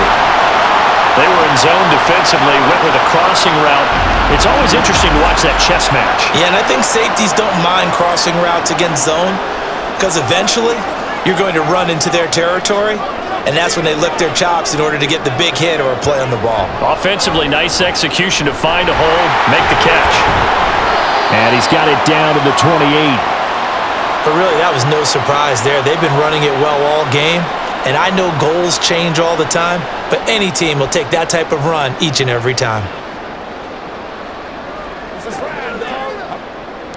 They were in zone defensively, went with a crossing route. It's always interesting to watch that chess match. Yeah, and I think safeties don't mind crossing routes against zone because eventually you're going to run into their territory. And that's when they lick their chops in order to get the big hit or a play on the ball. Offensively, nice execution to find a hole, make the catch. And he's got it down to the 28. But really, that was no surprise there. They've been running it well all game. And I know goals change all the time, but any team will take that type of run each and every time.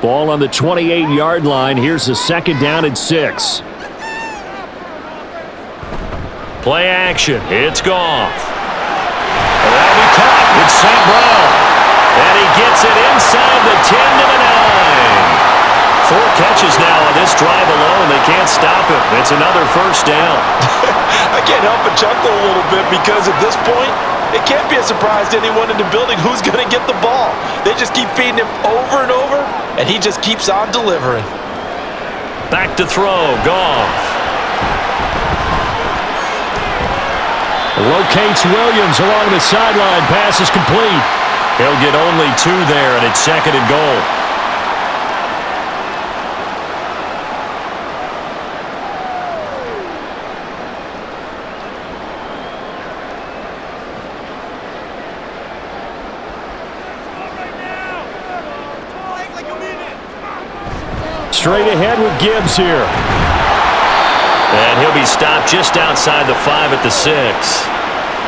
Ball on the 28-yard line. Here's the 2nd down and 6. Play action. It's Goff. That'll be caught. It's St. Brown. And he gets it inside the 10 to the 9. 4 catches now on this drive alone. They can't stop him. It's another 1st down. I can't help but chuckle a little bit because at this point, it can't be a surprise to anyone in the building who's going to get the ball. They just keep feeding him over and over, and he just keeps on delivering. Back to throw. Goff. Locates Williams along the sideline. Pass is complete. He'll get only 2 there, and it's 2nd and goal. Straight ahead with Gibbs here. And he'll be stopped just outside the 5 at the 6.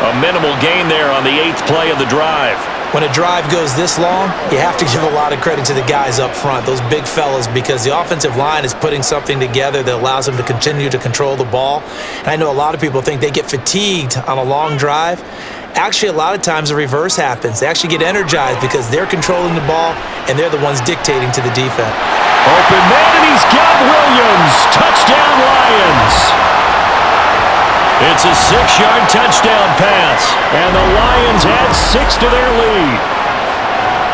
A minimal gain there on the 8th play of the drive. When a drive goes this long, you have to give a lot of credit to the guys up front, those big fellas, because the offensive line is putting something together that allows them to continue to control the ball. And I know a lot of people think they get fatigued on a long drive. Actually, a lot of times the reverse happens. They actually get energized because they're controlling the ball and they're the ones dictating to the defense. Open man, and he's got Williams. Touchdown, Lions. It's a 6-yard touchdown pass, and the Lions add 6 to their lead.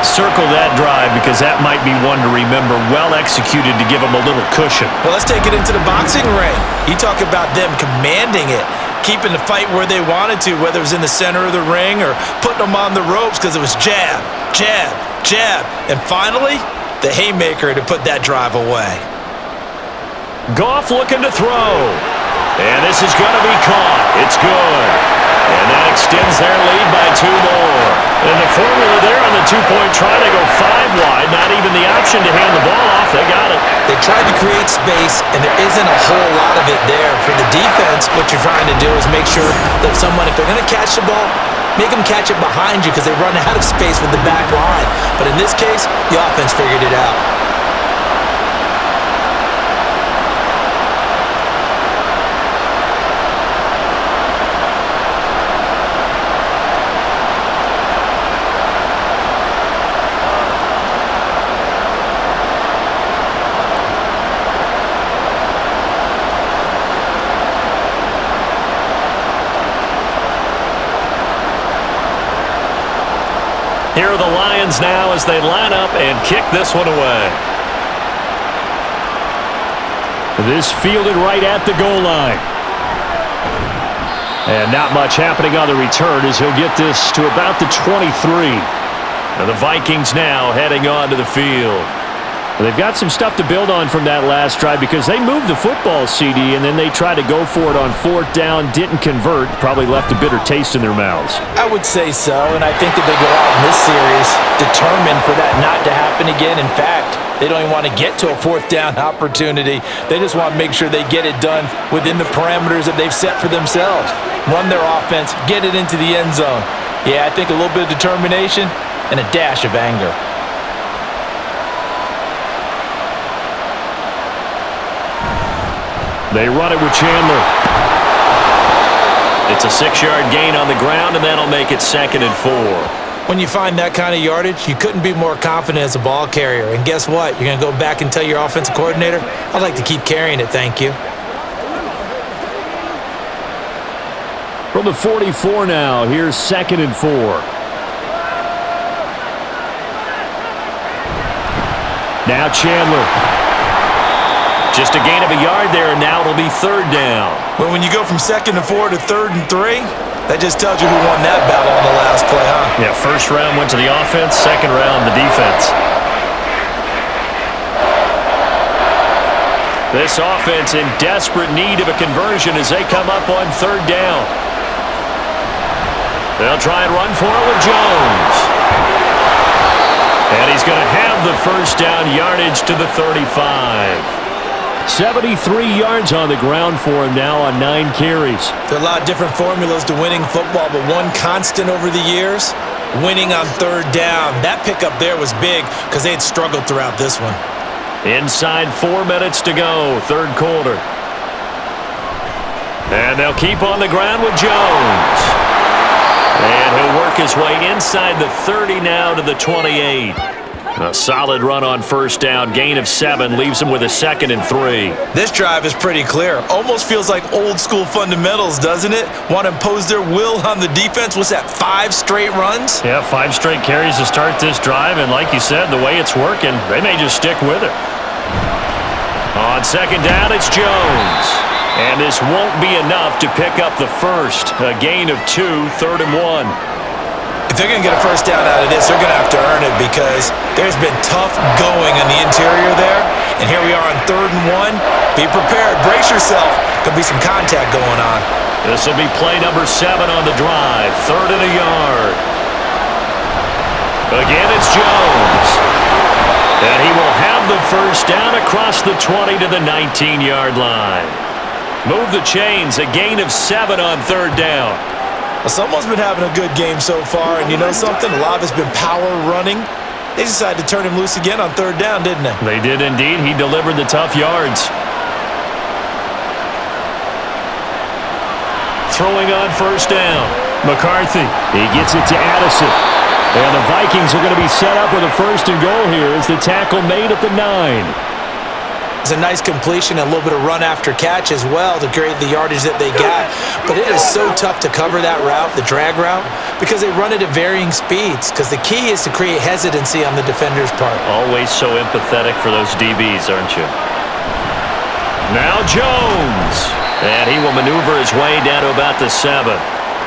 Circle that drive because that might be one to remember. Well executed to give them a little cushion. Well, let's take it into the boxing ring. You talk about them commanding it, keeping the fight where they wanted to, whether it was in the center of the ring or putting them on the ropes because it was jab, jab, jab, and finally, the haymaker to put that drive away. Goff looking to throw. And this is going to be caught. It's good. And that extends their lead by 2 more. And the formula there on the two-point try to go 5 wide. Not even the option to hand the ball off. They got it. They tried to create space, and there isn't a whole lot of it there. For the defense, what you're trying to do is make sure that if they're going to catch the ball, make them catch it behind you because they run out of space with the back line. But in this case, the offense figured it out. Here are the Lions now as they line up and kick this one away. This fielded right at the goal line. And not much happening on the return as he'll get this to about the 23. And the Vikings now heading onto the field. They've got some stuff to build on from that last drive because they moved the football, CD, and then they tried to go for it on 4th down, didn't convert, probably left a bitter taste in their mouths. I would say so, and I think that they go out in this series determined for that not to happen again. In fact, they don't even want to get to a 4th down opportunity. They just want to make sure they get it done within the parameters that they've set for themselves. Run their offense, get it into the end zone. Yeah, I think a little bit of determination and a dash of anger. They run it with Chandler. It's a 6-yard gain on the ground, and that'll make it 2nd and 4. When you find that kind of yardage, you couldn't be more confident as a ball carrier. And guess what? You're going to go back and tell your offensive coordinator, I'd like to keep carrying it, thank you. From the 44 now, here's 2nd and 4. Now Chandler. Just a gain of a yard there, and now it'll be 3rd down. Well, when you go from 2nd and 4 to 3rd and 3, that just tells you who won that battle on the last play, huh? Yeah, 1st round went to the offense, 2nd round the defense. This offense in desperate need of a conversion as they come up on 3rd down. They'll try and run for it with Jones. And he's going to have the 1st down yardage to the 35. 73 yards on the ground for him now on 9 carries. There are a lot of different formulas to winning football, but one constant over the years, winning on 3rd down. That pickup there was big because they had struggled throughout this one. Inside 4 minutes to go, 3rd quarter. And they'll keep on the ground with Jones. And he'll work his way inside the 30 now to the 28. A solid run on 1st down, gain of 7, leaves him with a 2nd and 3. This drive is pretty clear. Almost feels like old school fundamentals, doesn't it? Want to impose their will on the defense. What's that, 5 straight runs? Yeah, 5 straight carries to start this drive, and like you said, the way it's working, they may just stick with it. On 2nd down, it's Jones. And this won't be enough to pick up the 1st. A gain of 2, 3rd and 1. If they're going to get a 1st down out of this, they're going to have to earn it because there's been tough going on the interior there. And here we are on 3rd and 1. Be prepared. Brace yourself. Could be some contact going on. This will be play number 7 on the drive. 3rd and a yard. Again, it's Jones. And he will have the 1st down across the 20 to the 19-yard line. Move the chains. A gain of 7 on 3rd down. Well, someone's been having a good game so far, and you know something? A lot of it's been power running. They decided to turn him loose again on 3rd down, didn't they? They did indeed. He delivered the tough yards. Throwing on 1st down. McCarthy. He gets it to Addison. And the Vikings are going to be set up with a 1st and goal here as the tackle made at the 9. It's a nice completion and a little bit of run after catch as well to create the yardage that they got. But it is so tough to cover that route, the drag route, because they run it at varying speeds. Because the key is to create hesitancy on the defender's part. Always so empathetic for those DBs, aren't you? Now Jones. And he will maneuver his way down to about the 7.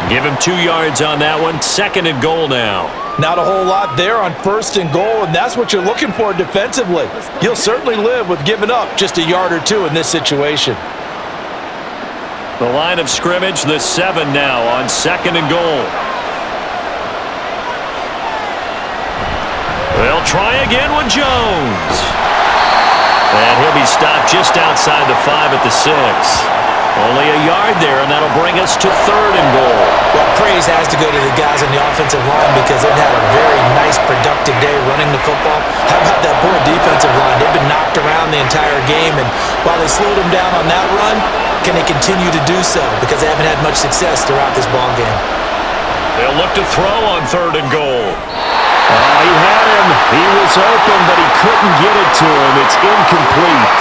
Give him 2 yards on that one. 2nd and goal now. Not a whole lot there on 1st and goal, and that's what you're looking for defensively. You'll certainly live with giving up just a yard or two in this situation. The line of scrimmage, the 7 now on 2nd and goal. They'll try again with Jones. And he'll be stopped just outside the 5 at the 6. Only a yard there, and that'll bring us to 3rd and goal. Well, praise has to go to the guys on the offensive line because they've had a very nice, productive day running the football. How about that poor defensive line? They've been knocked around the entire game, and while they slowed them down on that run, can they continue to do so? Because they haven't had much success throughout this ball game. They'll look to throw on 3rd and goal. He had him. He was open, but he couldn't get it to him. It's incomplete.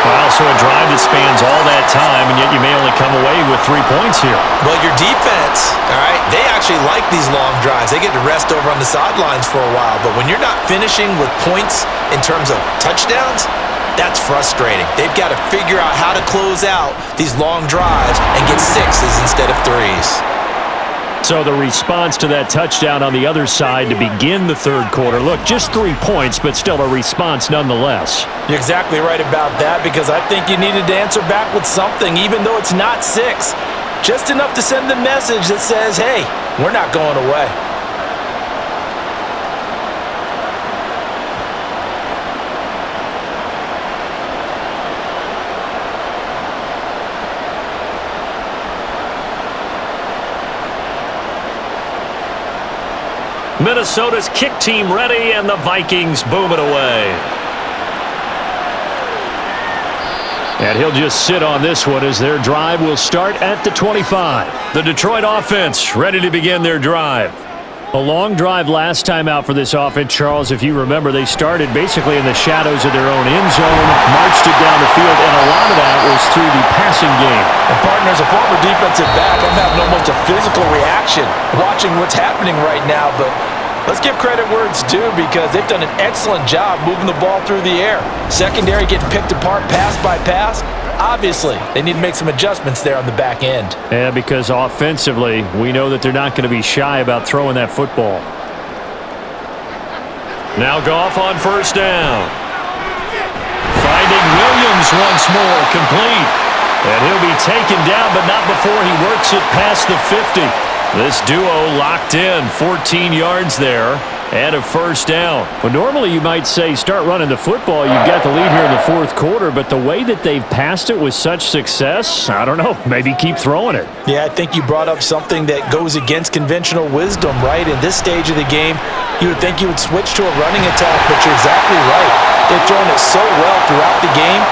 Well, so a drive that spans all that time, and yet you may only come away with 3 points here. Well, your defense, all right, they actually like these long drives. They get to rest over on the sidelines for a while. But when you're not finishing with points in terms of touchdowns, that's frustrating. They've got to figure out how to close out these long drives and get 6s instead of 3s. So the response to that touchdown on the other side to begin the 3rd quarter. Look, just 3 points, but still a response nonetheless. You're exactly right about that because I think you needed to answer back with something, even though it's not 6. Just enough to send the message that says, hey, we're not going away. Minnesota's kick team ready, and the Vikings boom it away. And he'll just sit on this one as their drive will start at the 25. The Detroit offense ready to begin their drive. A long drive last time out for this offense, Charles. If you remember, they started basically in the shadows of their own end zone, marched it down the field, and a lot of that was through the passing game. And partner, as a former defensive back, I'm having almost a physical reaction watching what's happening right now, but let's give credit where it's due because they've done an excellent job moving the ball through the air. Secondary getting picked apart pass by pass. Obviously, they need to make some adjustments there on the back end. Yeah, because offensively, we know that they're not going to be shy about throwing that football. Now Goff on 1st down. Finding Williams once more, complete. And he'll be taken down, but not before he works it past the 50. This duo locked in, 14 yards there, and a 1st down. Well, normally you might say start running the football. You've got the lead here in the 4th quarter, but the way that they've passed it with such success, I don't know, maybe keep throwing it. Yeah, I think you brought up something that goes against conventional wisdom, right? In this stage of the game, you would think you would switch to a running attack, but you're exactly right. They've thrown it so well throughout the game,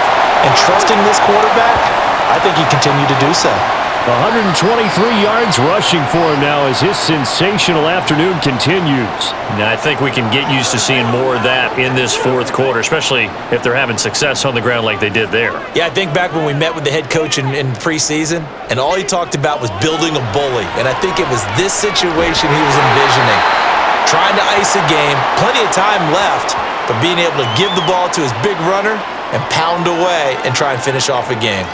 and trusting this quarterback, I think he continued to do so. 123 yards rushing for him now as his sensational afternoon continues. Now, I think we can get used to seeing more of that in this 4th quarter, especially if they're having success on the ground like they did there. Yeah, I think back when we met with the head coach in preseason, and all he talked about was building a bully. And I think it was this situation he was envisioning. Trying to ice a game, plenty of time left, but being able to give the ball to his big runner and pound away and try and finish off a game.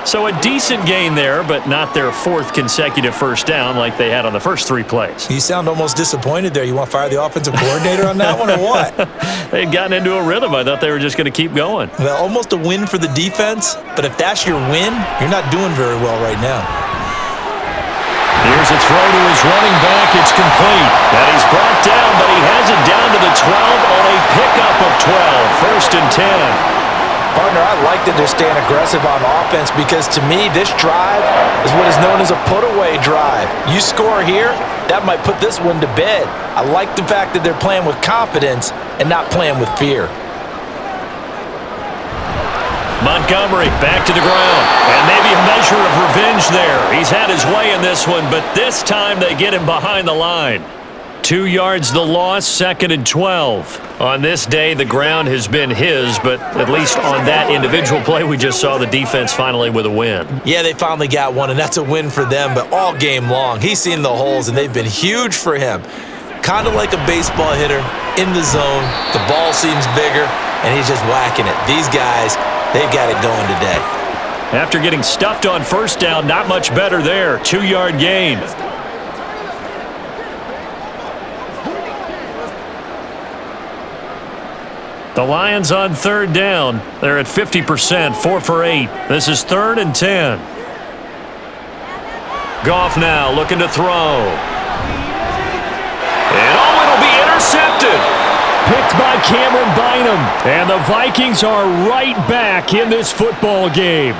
So a decent gain there, but not their 4th consecutive 1st down like they had on the first 3 plays. You sound almost disappointed there. You want to fire the offensive coordinator on that one or what? They'd gotten into a rhythm. I thought they were just going to keep going. Well, almost a win for the defense, but if that's your win, you're not doing very well right now. Here's a throw to his running back. It's complete. And he's brought down, but he has it down to the 12 on a pickup of 12. 1st and 10. Partner, I like that they're staying aggressive on offense because to me, this drive is what is known as a put-away drive. You score here, that might put this one to bed. I like the fact that they're playing with confidence and not playing with fear. Montgomery back to the ground. And maybe a measure of revenge there. He's had his way in this one, but this time they get him behind the line. 2 yards the loss, 2nd and 12. On this day, the ground has been his, but at least on that individual play, we just saw the defense finally with a win. Yeah, they finally got one, and that's a win for them, but all game long, he's seen the holes, and they've been huge for him. Kind of like a baseball hitter in the zone. The ball seems bigger, and he's just whacking it. These guys, they've got it going today. After getting stuffed on 1st down, not much better there. 2-yard gain. The Lions on third down. They're at 50%, 4 for 8. This is 3rd and 10. Goff now looking to throw. And it'll be intercepted. Picked by Cameron Bynum. And the Vikings are right back in this football game.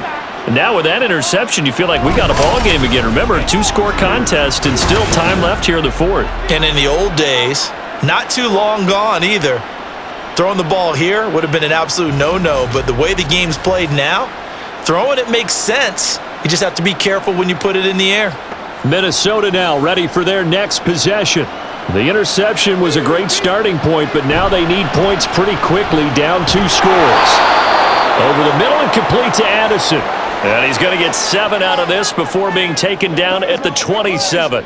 And now with that interception, you feel like we got a ball game again. Remember, 2-score contest and still time left here in the 4th. And in the old days, not too long gone either, throwing the ball here would have been an absolute no-no. But the way the game's played now, throwing it makes sense. You just have to be careful when you put it in the air. Minnesota now ready for their next possession. The interception was a great starting point, but now they need points pretty quickly, down 2 scores. Over the middle and complete to Addison. And he's going to get 7 out of this before being taken down at the 27.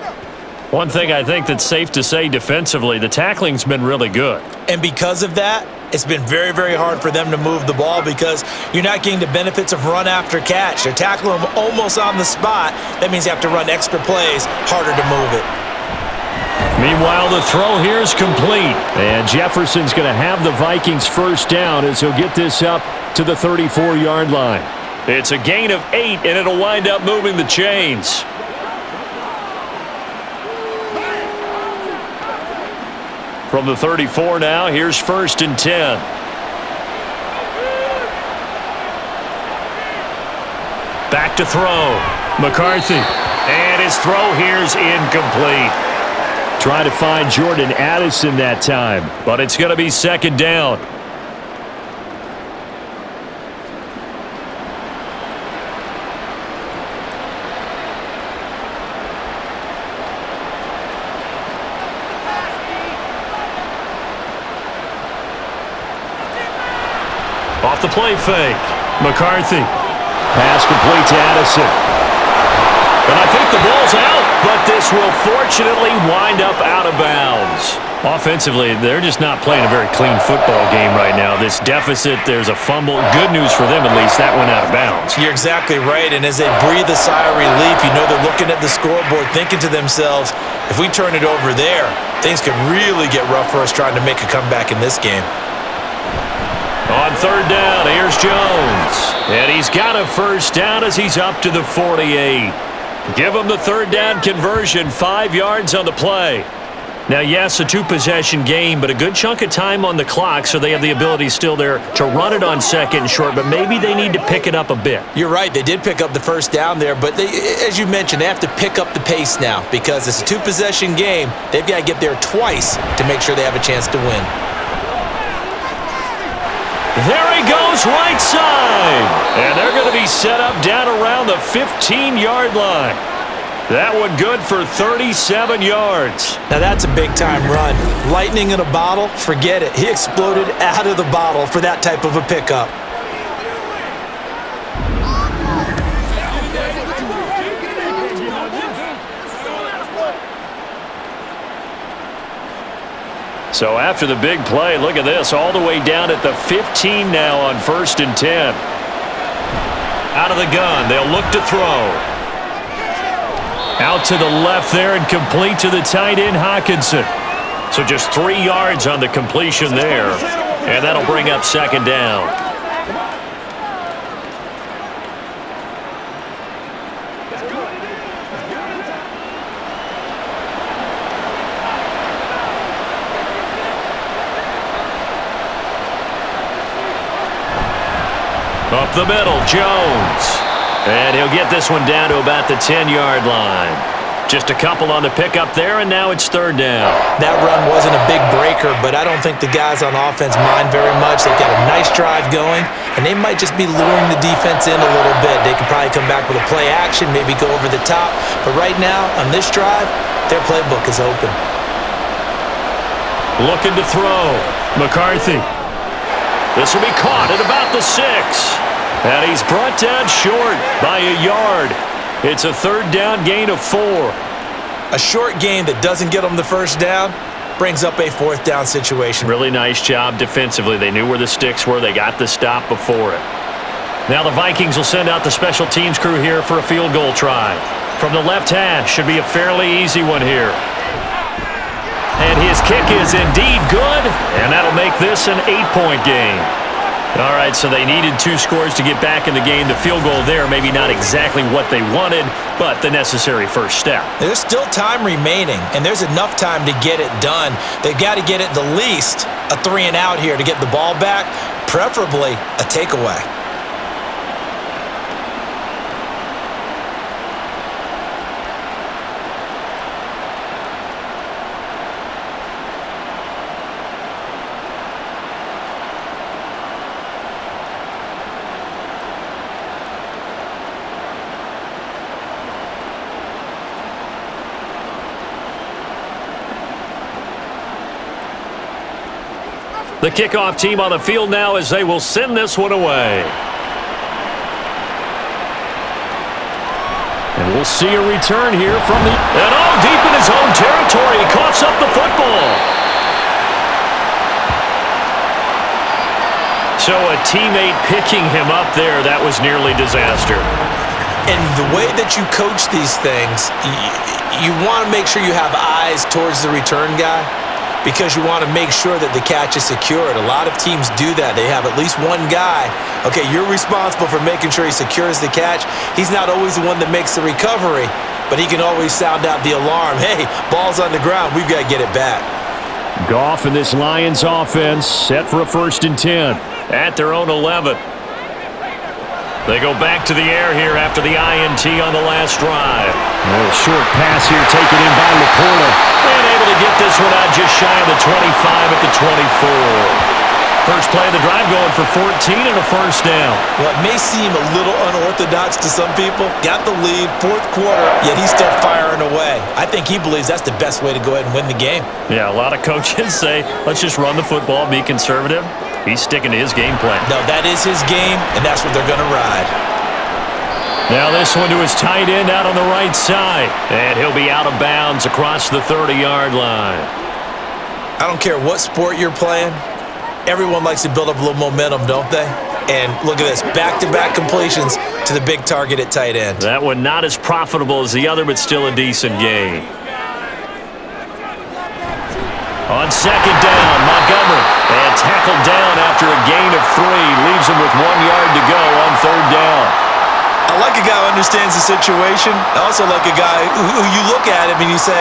One thing I think that's safe to say defensively, the tackling's been really good. And because of that, it's been very, very hard for them to move the ball because you're not getting the benefits of run after catch. They're tackling them almost on the spot. That means you have to run extra plays, harder to move it. Meanwhile, the throw here is complete. And Jefferson's going to have the Vikings first down as he'll get this up to the 34-yard line. It's a gain of 8, and it'll wind up moving the chains. From the 34 now, here's 1st and 10. Back to throw. McCarthy. And his throw here's incomplete. Trying to find Jordan Addison that time, but it's going to be 2nd down. Off the play fake. McCarthy. Pass complete to Addison. And I think the ball's out, but this will fortunately wind up out of bounds. Offensively, they're just not playing a very clean football game right now. This deficit, there's a fumble. Good news for them, at least. That went out of bounds. You're exactly right, and as they breathe a sigh of relief, you know they're looking at the scoreboard, thinking to themselves, if we turn it over there, things could really get rough for us trying to make a comeback in this game. On 3rd down, here's Jones. And he's got a first down as he's up to the 48. Give him the 3rd down conversion, 5 yards on the play. Now, yes, a 2-possession game, but a good chunk of time on the clock, so they have the ability still there to run it on 2nd and short, but maybe they need to pick it up a bit. You're right. They did pick up the first down there, but as you mentioned, they have to pick up the pace now because it's a 2-possession game. They've got to get there twice to make sure they have a chance to win. There he goes, right side. And they're going to be set up down around the 15-yard line. That one good for 37 yards. Now that's a big-time run. Lightning in a bottle, forget it. He exploded out of the bottle for that type of a pickup. So after the big play, look at this, all the way down at the 15 now on 1st and 10. Out of the gun, they'll look to throw. Out to the left there and complete to the tight end, Hockenson. So just 3 yards on the completion there, and that'll bring up 2nd down. Up the middle, Jones. And he'll get this one down to about the 10-yard line. Just a couple on the pickup there, and now it's 3rd down. That run wasn't a big breaker, but I don't think the guys on offense mind very much. They've got a nice drive going, and they might just be luring the defense in a little bit. They could probably come back with a play action, maybe go over the top. But right now, on this drive, their playbook is open. Looking to throw. McCarthy. This will be caught at about the 6. And he's brought down short by a yard. It's a 3rd down gain of 4. A short gain that doesn't get them the first down brings up a 4th down situation. Really nice job defensively. They knew where the sticks were. They got the stop before it. Now the Vikings will send out the special teams crew here for a field goal try. From the left hash, should be a fairly easy one here. And his kick is indeed good, and that'll make this an 8-point game. All right, so they needed 2 scores to get back in the game. The field goal there, maybe not exactly what they wanted, but the necessary first step. There's still time remaining, and there's enough time to get it done. They've got to get it the least a 3-and-out here to get the ball back, preferably a takeaway. The kickoff team on the field now as they will send this one away. And we'll see a return here from the... And deep in his own territory, he coughs up the football. So a teammate picking him up there, that was nearly disaster. And the way that you coach these things, you want to make sure you have eyes towards the return guy, because you want to make sure that the catch is secured. A lot of teams do that. They have at least one guy. Okay, you're responsible for making sure he secures the catch. He's not always the one that makes the recovery, but he can always sound out the alarm. Hey, ball's on the ground. We've got to get it back. Goff and this Lions offense set for a 1st and 10 at their own 11. They go back to the air here after the INT on the last drive. A short pass here taken in by Laporta. And able to get this one out just shy of the 25 at the 24. First play of the drive going for 14 and a 1st down. Well, it may seem a little unorthodox to some people. Got the lead, 4th quarter, yet he's still firing away. I think he believes that's the best way to go ahead and win the game. Yeah, a lot of coaches say, let's just run the football, be conservative. He's sticking to his game plan. No, that is his game, and that's what they're going to ride. Now this one to his tight end out on the right side. And he'll be out of bounds across the 30-yard line. I don't care what sport you're playing. Everyone likes to build up a little momentum, don't they? And look at this, back-to-back completions to the big target at tight end. That one not as profitable as the other, but still a decent gain. On 2nd down, Montgomery. And tackled down after a gain of 3. Leaves him with 1 yard to go on 3rd down. I like a guy who understands the situation. I also like a guy who you look at him and you say,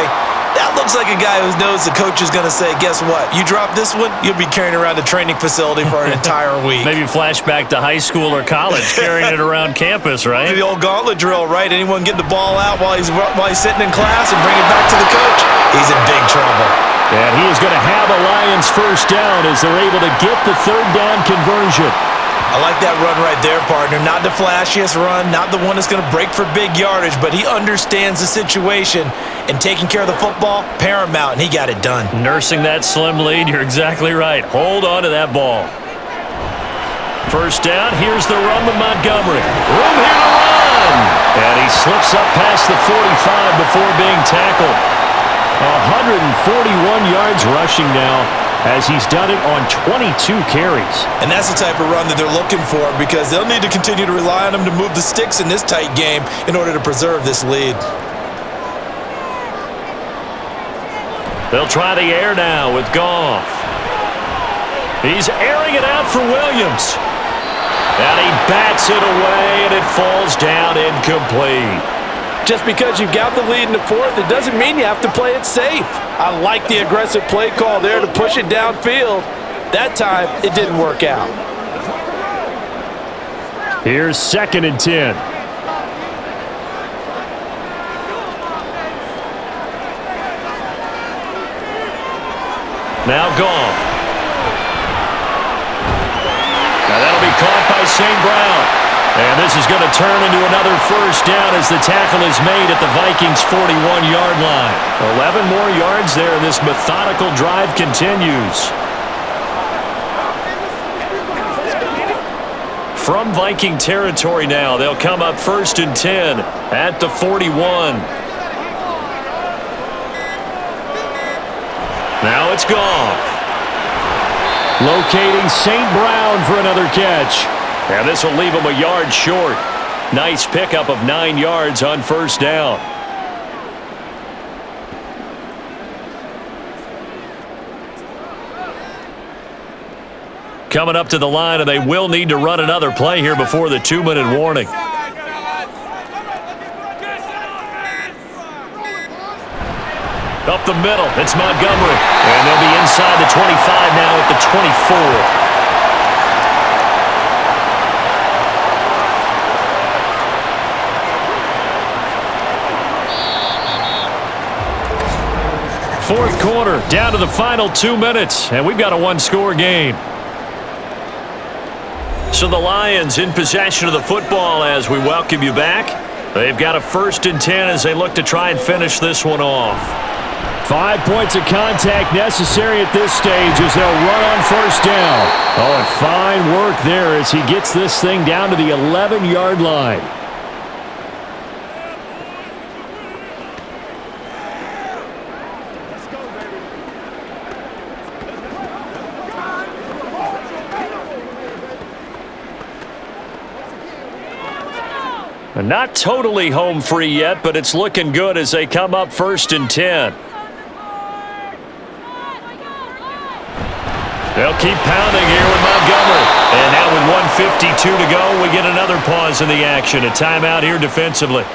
that looks like a guy who knows the coach is going to say, guess what? You drop this one, you'll be carrying around the training facility for an entire week. Maybe flashback to high school or college, carrying it around campus, right? The old gauntlet drill, right? Anyone get the ball out while he's sitting in class and bring it back to the coach? He's in big trouble. And he is going to have a Lions 1st down as they're able to get the 3rd down conversion. I like that run right there, partner. Not the flashiest run, not the one that's going to break for big yardage, but he understands the situation, and taking care of the football, paramount, and he got it done. Nursing that slim lead, you're exactly right. Hold on to that ball. 1st down, here's the run with Montgomery. Room here to run! And he slips up past the 45 before being tackled. 141 yards rushing now, as he's done it on 22 carries. And that's the type of run that they're looking for, because they'll need to continue to rely on him to move the sticks in this tight game in order to preserve this lead. They'll try the air now with Goff. He's airing it out for Williams. And he bats it away, and it falls down incomplete. Just because you've got the lead in the 4th, it doesn't mean you have to play it safe. I like the aggressive play call there to push it downfield. That time, it didn't work out. Here's 2nd and 10. Now Goff. Now that'll be caught by St. Brown. And this is going to turn into another 1st down as the tackle is made at the Vikings' 41-yard line. 11 more yards there, and this methodical drive continues. From Viking territory now, they'll come up 1st and 10 at the 41. Now it's Goff. Locating St. Brown for another catch. And this will leave him a yard short. Nice pickup of 9 yards on 1st down. coming up to the line, and they will need to run another play here before the 2-minute warning. Up the middle, it's Montgomery. And they'll be inside the 25 now at the 24. Fourth quarter, down to the final 2 minutes, and we've got a one-score game. So the Lions in possession of the football as we welcome you back. They've got a 1st and 10 as they look to try and finish this one off. 5 points of contact necessary at this stage as they'll run on 1st down. Oh, and fine work there as he gets this thing down to the 11-yard line. Not totally home free yet, but it's looking good as they come up 1st and 10. They'll keep pounding here with Montgomery. And now with 1:52 to go, we get another pause in the action. A timeout here defensively.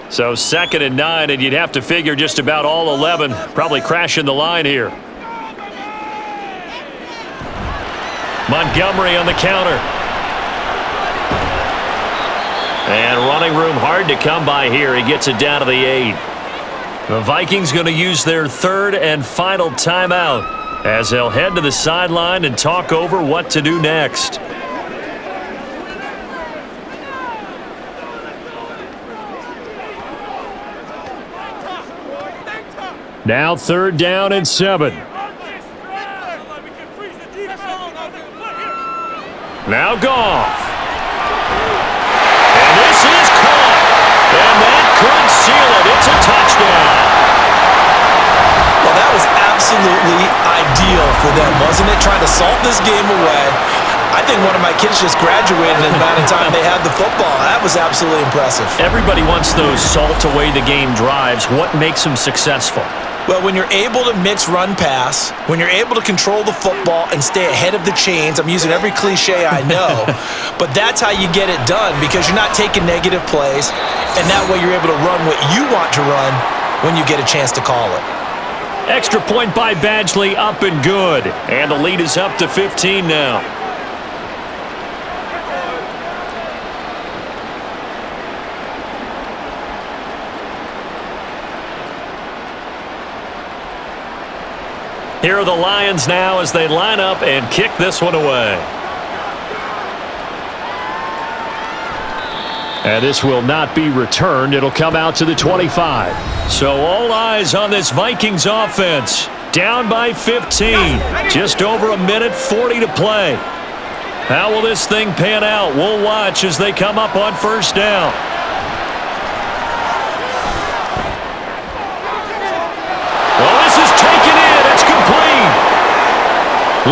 So 2nd and 9, and you'd have to figure just about all 11 probably crashing the line here. Montgomery on the counter. And running room hard to come by here. He gets it down to the 8. The Vikings going to use their 3rd and final timeout as they'll head to the sideline and talk over what to do next. Now 3rd down and 7. Now Goff. And this is caught. And that could seal it. It's a touchdown. Well, that was absolutely ideal for them, wasn't it? Trying to salt this game away. I think one of my kids just graduated in the amount of time they had the football. That was absolutely impressive. Everybody wants those salt away the game drives. What makes them successful? Well, when you're able to mix run-pass, when you're able to control the football and stay ahead of the chains, I'm using every cliche I know, but that's how you get it done because you're not taking negative plays, and that way you're able to run what you want to run when you get a chance to call it. Extra point by Badgley, up and good. And the lead is up to 15 now. Here are the Lions now as they line up and kick this one away. And this will not be returned. It'll come out to the 25. So all eyes on this Vikings offense. Down by 15. Just over a minute 40 to play. How will this thing pan out? We'll watch as they come up on 1st down. Well, this is taken in. It's complete.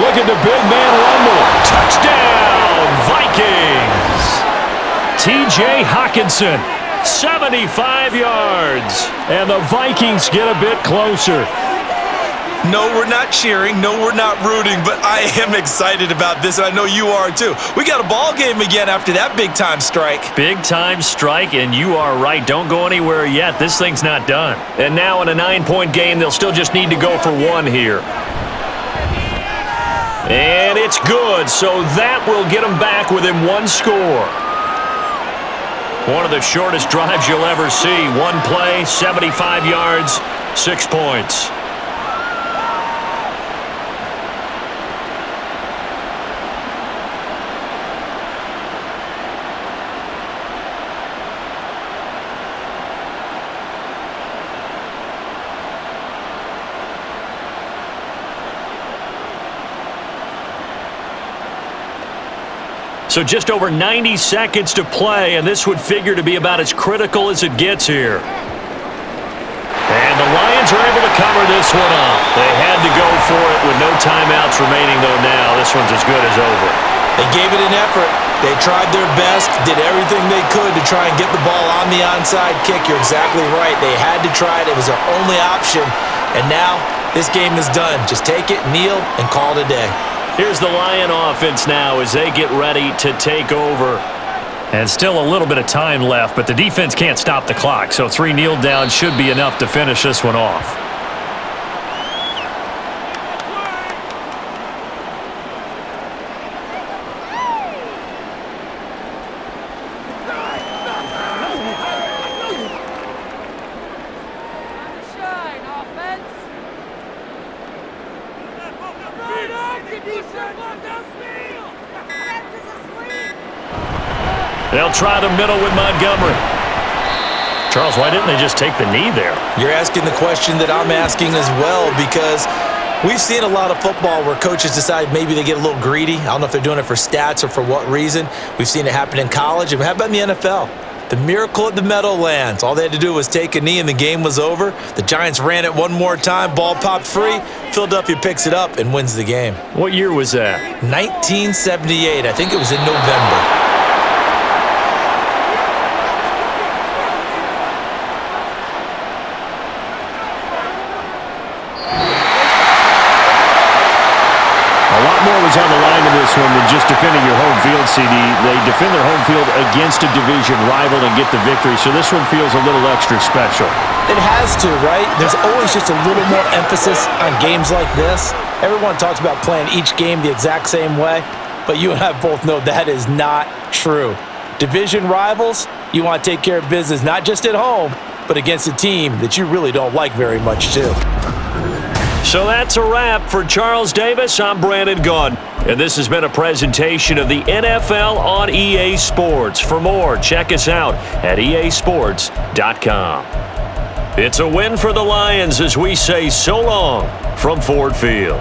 Look at the big man rumble. Touchdown, Vikings. T.J. Hockenson, 75 yards. And the Vikings get a bit closer. No, we're not cheering. No, we're not rooting, but I am excited about this, and I know you are too. We got a ball game again after that big-time strike. Big-time strike, and you are right. Don't go anywhere yet. This thing's not done. And now in a 9-point game, they'll still just need to go for 1 here. And it's good, so that will get them back within 1 score. One of the shortest drives you'll ever see. 1 play, 75 yards, 6 points. So just over 90 seconds to play, and this would figure to be about as critical as it gets here. And the Lions are able to cover this one up. They had to go for it with no timeouts remaining, though, now. This one's as good as over. They gave it an effort. They tried their best, did everything they could to try and get the ball on the onside kick. You're exactly right. They had to try it. It was their only option. And now this game is done. Just take it, kneel, and call it a day. Here's the Lion offense now as they get ready to take over. And still a little bit of time left, but the defense can't stop the clock, so 3 kneel downs should be enough to finish this one off. They'll try the middle with Montgomery. Charles, why didn't they just take the knee there? You're asking the question that I'm asking as well, because we've seen a lot of football where coaches decide maybe they get a little greedy. I don't know if they're doing it for stats or for what reason. We've seen it happen in college. And how about in the NFL? The miracle at the Meadowlands. All they had to do was take a knee and the game was over. The Giants ran it one more time. Ball popped free. Philadelphia picks it up and wins the game. What year was that? 1978. I think it was in November. On the line in this one than just defending your home field, CD. They defend their home field against a division rival and get the victory, so this one feels a little extra special. It has to, right? There's always just a little more emphasis on games like this. Everyone talks about playing each game the exact same way, but you and I both know that is not true. Division rivals, you want to take care of business not just at home, but against a team that you really don't like very much, too. So that's a wrap for Charles Davis. I'm Brandon Gaudin, and this has been a presentation of the NFL on EA Sports. For more, check us out at easports.com. It's a win for the Lions as we say so long from Ford Field.